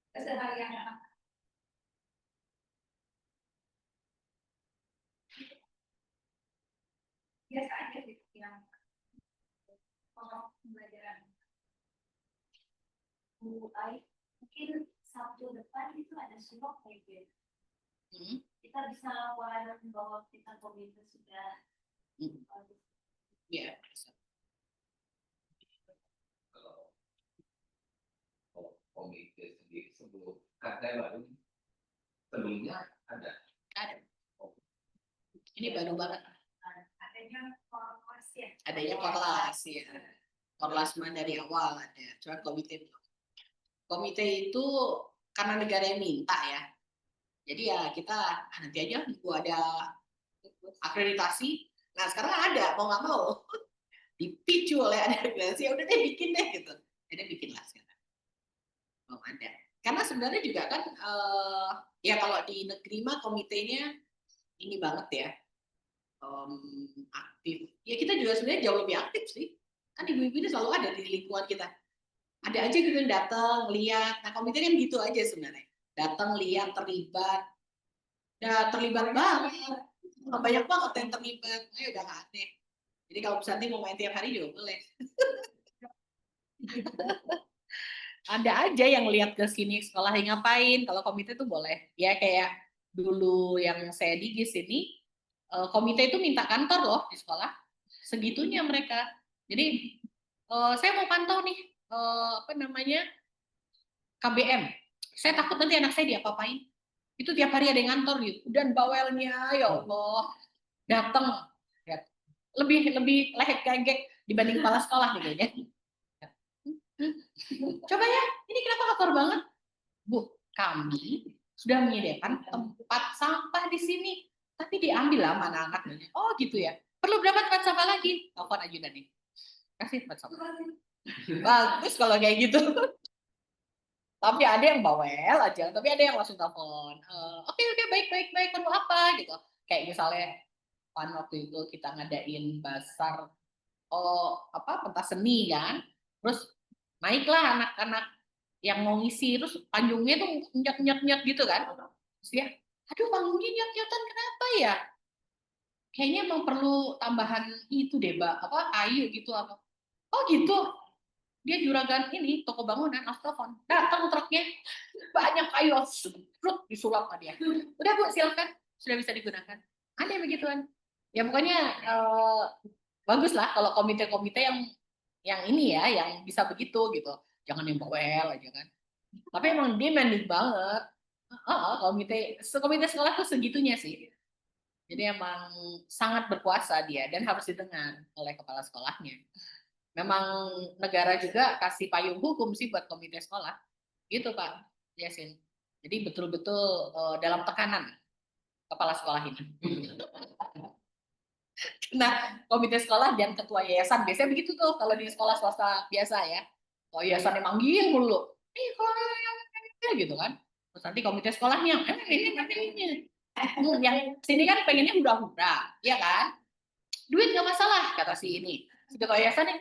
Keseharian biasa aja gitu yang pembelajaran mulai mungkin Sabtu depan itu ada surat kayak gitu. Kita bisa laporan bahwa kita komite sudah ya kalau komite sendiri sebelum kata baru sebelumnya ada ini baru banget adanya korlas ya. Adanya korlas ya. Korlas dari awal ada, cuma komite belum. Komite itu karena negara yang minta ya. Jadi ya kita nanti aja nunggu ada akreditasi. Nah sekarang ada, mau nggak mau dipicu oleh ada akreditasi. Ya udah deh bikin deh gitu. Jadi bikin lah sekarang. Belum ada. Karena sebenarnya juga kan ya kalau di negeri mah komitenya ini banget ya. Aktif. Ya kita juga sebenarnya jauh lebih aktif sih. Kan ibu-ibu ini selalu ada di lingkungan kita. Ada aja gitu yang datang, lihat. Nah komite kan gitu aja sebenarnya. Datang, lihat, terlibat. Udah terlibat banget. Banyak banget yang terlibat. Udah nggak aneh. Jadi kalau nanti mau main tiap hari juga boleh. Ada aja yang lihat ke sini sekolah ngapain. Kalau komite tuh boleh. Ya kayak dulu yang saya di GIS ini, komite itu minta kantor loh di sekolah. Segitunya mereka. Jadi saya mau pantau nih apa namanya KBM. Saya takut nanti anak saya diapa-apain. Itu tiap hari ada yang ngantor gitu. Dan bawelnya ya Allah datang ya, lebih lehek gagek dibanding kepala sekolah nih kayaknya. Coba ya, ini kenapa kotor banget? Bu, kami sudah menyediakan tempat sampah di sini, tapi diambil lah mana anak-anaknya. Oh gitu ya. Perlu berapa tempat sampah lagi? Telepon ajudan nih. Kasih tempat sampah. Bagus kalau kayak gitu. Tapi ada yang bawel aja, tapi ada yang langsung telepon. Oke, baik, perlu apa gitu. Kayak misalnya waktu itu kita ngadain basar pentas seni kan. Terus naiklah anak-anak yang mau ngisi, terus panggungnya tuh nyet gitu kan. Terus dia, aduh panggungnya nyet-nyetan kenapa ya? Kayaknya emang perlu tambahan itu deh, Mbak, kayu gitu apa. Oh gitu. Dia juragan ini toko bangunan, telepon. Datang truknya, banyak kayu, serut disulap sama dia. Udah Bu, silakan, sudah bisa digunakan. Ada begituan. Ya pokoknya bagus lah kalau komite-komite yang ini ya, yang bisa begitu gitu. Jangan yang bawel aja kan. Tapi emang dia demanding banget. Komite sekolah tuh segitunya sih. Jadi emang sangat berkuasa dia dan harus didengar oleh kepala sekolahnya. Memang negara juga kasih payung hukum sih buat komite sekolah. Gitu Pak Yasin. Jadi betul-betul dalam tekanan kepala sekolah ini. Nah, komite sekolah dan ketua yayasan biasanya begitu tuh kalau di sekolah swasta biasa ya. Oh yayasan manggil mulu. Kalau gitu kan. Terus nanti komite sekolahnya ini. Yang sini kan pengennya hura-hura, ya kan? Duit nggak masalah kata si ini. Si ketua yayasannya,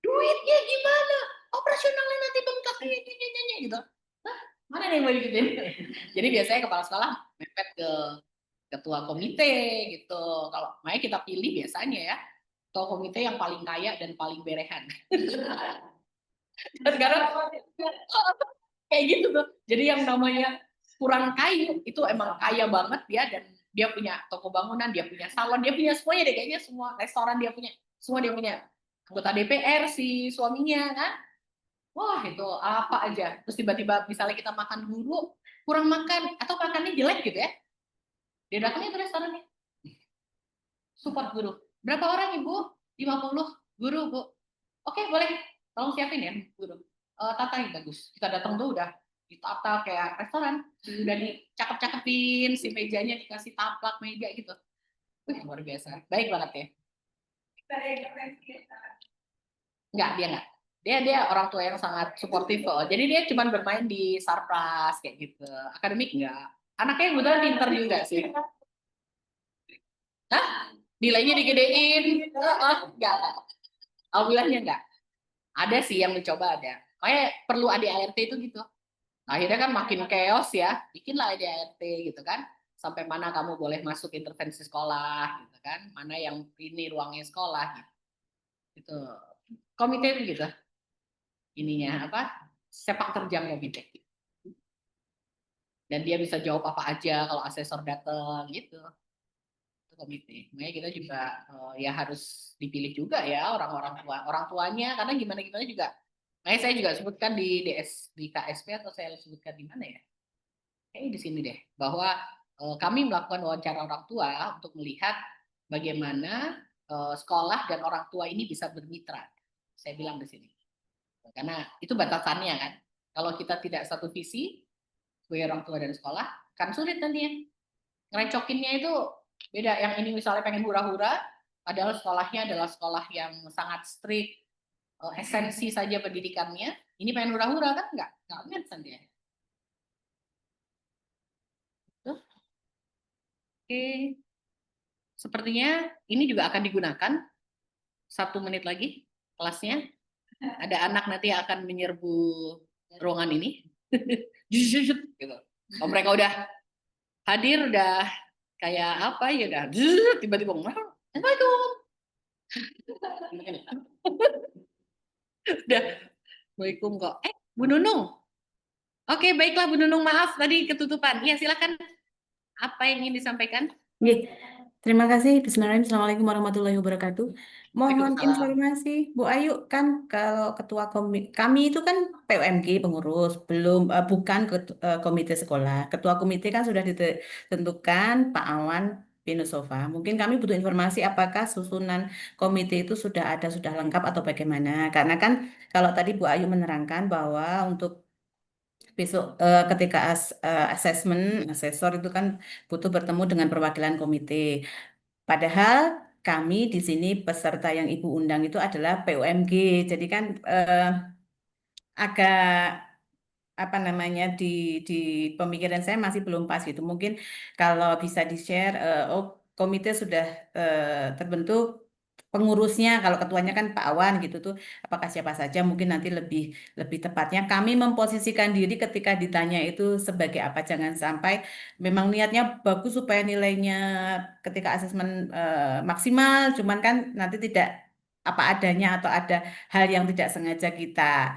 duitnya gimana? Operasionalnya nanti bengkak gitu. Hah? Mana yang mau gituin? Jadi biasanya kepala sekolah mepet ke ketua komite gitu. Kalau makanya kita pilih biasanya ya ketua komite yang paling kaya dan paling berehan. Dan sekarang kayak gitu tuh. Jadi yang namanya kurang kaya itu emang kaya banget dia dan dia punya toko bangunan, dia punya salon, dia punya semuanya deh kayaknya semua restoran dia punya, semua dia punya. Anggota DPR si suaminya kan. Wah, itu apa aja. Terus tiba-tiba misalnya kita makan dulu, kurang makan atau makannya jelek gitu ya. Dia datangnya ke restorannya. Support guru. Berapa orang Ibu? 50 guru, Bu. Oke, boleh. Tolong siapin ya, guru. Tata yang bagus. Kita datang tuh udah ditata kayak restoran. Udah dicakep-cakepin, si mejanya dikasih taplak meja gitu. Wih, luar biasa. Baik banget ya. Enggak, dia enggak. Dia orang tua yang sangat suportif kok. Jadi dia cuma bermain di sarpras kayak gitu. Akademik enggak. Anaknya kebetulan pinter juga sih. Hah? Nilainya digedein? Enggak. Alhamdulillahnya enggak. Ada sih yang mencoba ada. Kayak perlu ADART itu gitu. Akhirnya kan makin chaos ya. Bikinlah ADART gitu kan. Sampai mana kamu boleh masuk intervensi sekolah gitu kan. Mana yang ini ruangnya sekolah gitu. Itu komite itu gitu. Ininya apa? Sepak terjang komite. Dan dia bisa jawab apa aja kalau asesor datang gitu. Komite. Makanya kita juga ya harus dipilih juga ya orang tuanya karena gimana juga. Makanya saya juga sebutkan di KSP atau saya sebutkan di mana ya? Kayaknya di sini deh bahwa kami melakukan wawancara orang tua untuk melihat bagaimana sekolah dan orang tua ini bisa bermitra. Saya bilang di sini. Karena itu batasannya kan. Kalau kita tidak satu visi sebagai orang tua dan sekolah kan sulit nanti ya. Ngerecokinnya itu beda. Yang ini misalnya pengen hura-hura, padahal sekolahnya adalah sekolah yang sangat strict, esensi saja pendidikannya. Ini pengen hura-hura kan nggak make dia. Oke, sepertinya ini juga akan digunakan 1 menit lagi kelasnya. Ada anak nanti akan menyerbu ruangan ini. Gitu. Kalau mereka udah hadir, udah kayak apa ya, udah tiba-tiba Assalamualaikum. Assalamualaikum kok. Bu Nunung. Oke, baiklah Bu Nunung, maaf tadi ketutupan. Iya, silakan. Apa yang ingin disampaikan? Terima kasih. Bismillahirrahmanirrahim. Assalamualaikum warahmatullahi wabarakatuh. Mohon informasi, Bu Ayu, kan kalau ketua kami itu kan PUMG pengurus, belum bukan komite sekolah. Ketua komite kan sudah ditentukan Pak Awan Pinusova. Mungkin kami butuh informasi apakah susunan komite itu sudah lengkap atau bagaimana? Karena kan kalau tadi Bu Ayu menerangkan bahwa untuk besok ketika asesor itu kan butuh bertemu dengan perwakilan komite. Padahal kami di sini peserta yang Ibu undang itu adalah PUMG. Jadi kan agak apa namanya di pemikiran saya masih belum pas gitu. Mungkin kalau bisa di-share, komite sudah terbentuk, pengurusnya kalau ketuanya kan Pak Awan gitu tuh, apakah siapa saja, mungkin nanti lebih lebih tepatnya kami memposisikan diri ketika ditanya itu sebagai apa, jangan sampai memang niatnya bagus supaya nilainya ketika asesmen maksimal, cuman kan nanti tidak apa adanya atau ada hal yang tidak sengaja kita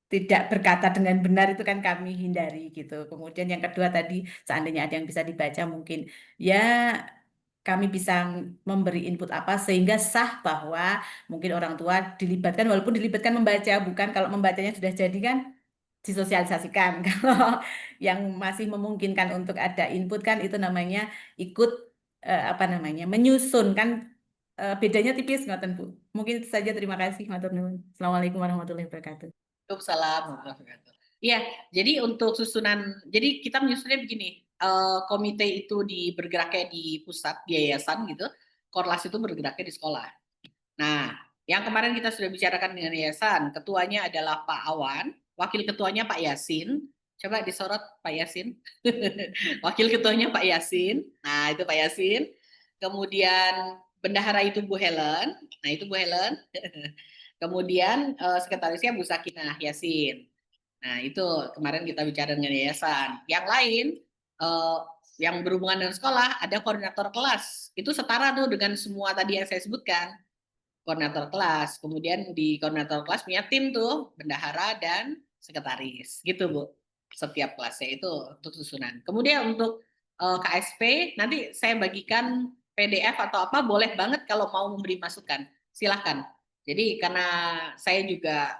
tidak berkata dengan benar, itu kan kami hindari gitu. Kemudian yang kedua tadi, seandainya ada yang bisa dibaca, mungkin ya kami bisa memberi input apa sehingga sah bahwa mungkin orang tua dilibatkan, walaupun dilibatkan membaca, bukan kalau membacanya sudah jadi kan disosialisasikan. Kalau yang masih memungkinkan untuk ada input kan itu namanya ikut apa namanya menyusun kan, bedanya tipis ngoten Bu. Mungkin itu saja, terima kasih matur nuwun. Assalamualaikum warahmatullahi wabarakatuh. Waalaikumsalam. Iya, jadi untuk susunan, jadi kita menyusunnya begini, komite itu bergeraknya di pusat, di yayasan gitu, Korlas itu bergeraknya di sekolah. Nah, yang kemarin kita sudah bicarakan dengan yayasan, ketuanya adalah Pak Awan, wakil ketuanya Pak Yasin, coba disorot Pak Yasin, wakil ketuanya Pak Yasin, nah itu Pak Yasin, kemudian bendahara itu Bu Helen, nah itu Bu Helen, kemudian sekretarisnya Bu Sakinah Yasin. Nah, itu kemarin kita bicara dengan yayasan. Yang lain, yang berhubungan dengan sekolah, ada koordinator kelas. Itu setara tuh dengan semua tadi yang saya sebutkan. Koordinator kelas. Kemudian di koordinator kelas punya tim tuh, bendahara dan sekretaris. Gitu, Bu. Setiap kelasnya itu untuk susunan. Kemudian untuk KSP, nanti saya bagikan PDF atau apa, boleh banget kalau mau memberi masukan. Silahkan. Jadi karena saya juga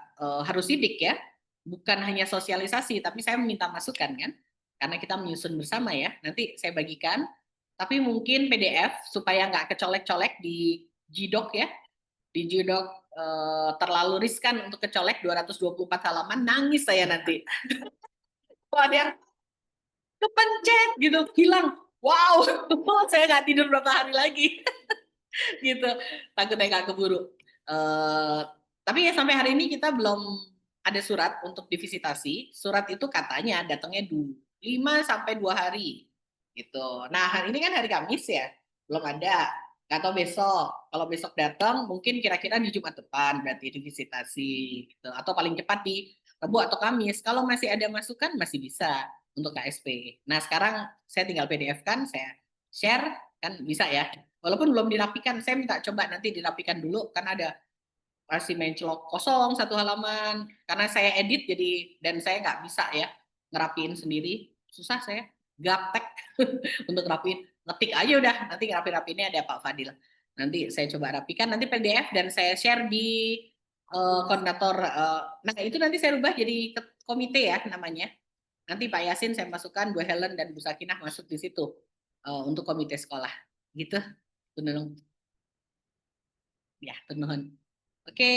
harus sidik ya, bukan hanya sosialisasi, tapi saya meminta masukan kan, karena kita menyusun bersama ya. Nanti saya bagikan, tapi mungkin PDF supaya nggak kecolek-colek di Gdoc ya. Di Gdoc terlalu riskan untuk kecolek 224 halaman, nangis saya nanti. Kok ada yang kepencet gitu, hilang. Wow, saya nggak tidur berapa hari lagi. Gitu, takutnya nggak keburu. Tapi ya sampai hari ini kita belum ada surat untuk divisitasi. Surat itu katanya datangnya 5-2 hari gitu. Nah, hari ini kan hari Kamis ya, belum ada. Nggak tahu besok. Kalau besok datang, mungkin kira-kira di Jumat depan berarti divisitasi gitu. Atau paling cepat di Rabu atau Kamis. Kalau masih ada masukan masih bisa untuk KSP. Nah, sekarang saya tinggal PDF kan, saya share kan bisa ya. Walaupun belum dirapikan, saya minta coba nanti dirapikan dulu, kan ada masih mencolok kosong 1 halaman, karena saya edit jadi, dan saya nggak bisa ya ngerapiin sendiri, susah saya gaptek untuk rapiin, ngetik aja udah, nanti rapi-rapiinnya ada Pak Fadil, nanti saya coba rapikan, nanti PDF dan saya share di koordinator, nah itu nanti saya rubah jadi komite ya namanya, nanti Pak Yasin saya masukkan, Bu Helen dan Bu Sakinah masuk di situ untuk komite sekolah, gitu, Tunung. Ya, Tunung. Oke,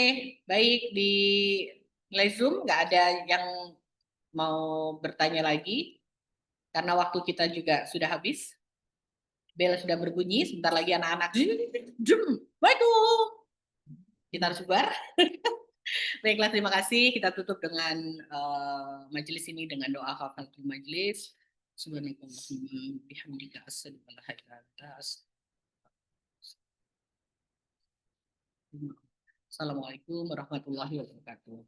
baik, di nilai Zoom nggak ada yang mau bertanya lagi karena waktu kita juga sudah habis. Bel sudah berbunyi, sebentar lagi anak-anak jum, waduh, kita harus bubar. Baiklah, terima kasih. Kita tutup dengan majelis ini dengan doa kafaratul majelis. Subhanakallahumma bihamdika asyhadu an la ilaha illa anta astaghfiruka. Assalamualaikum warahmatullahi wabarakatuh.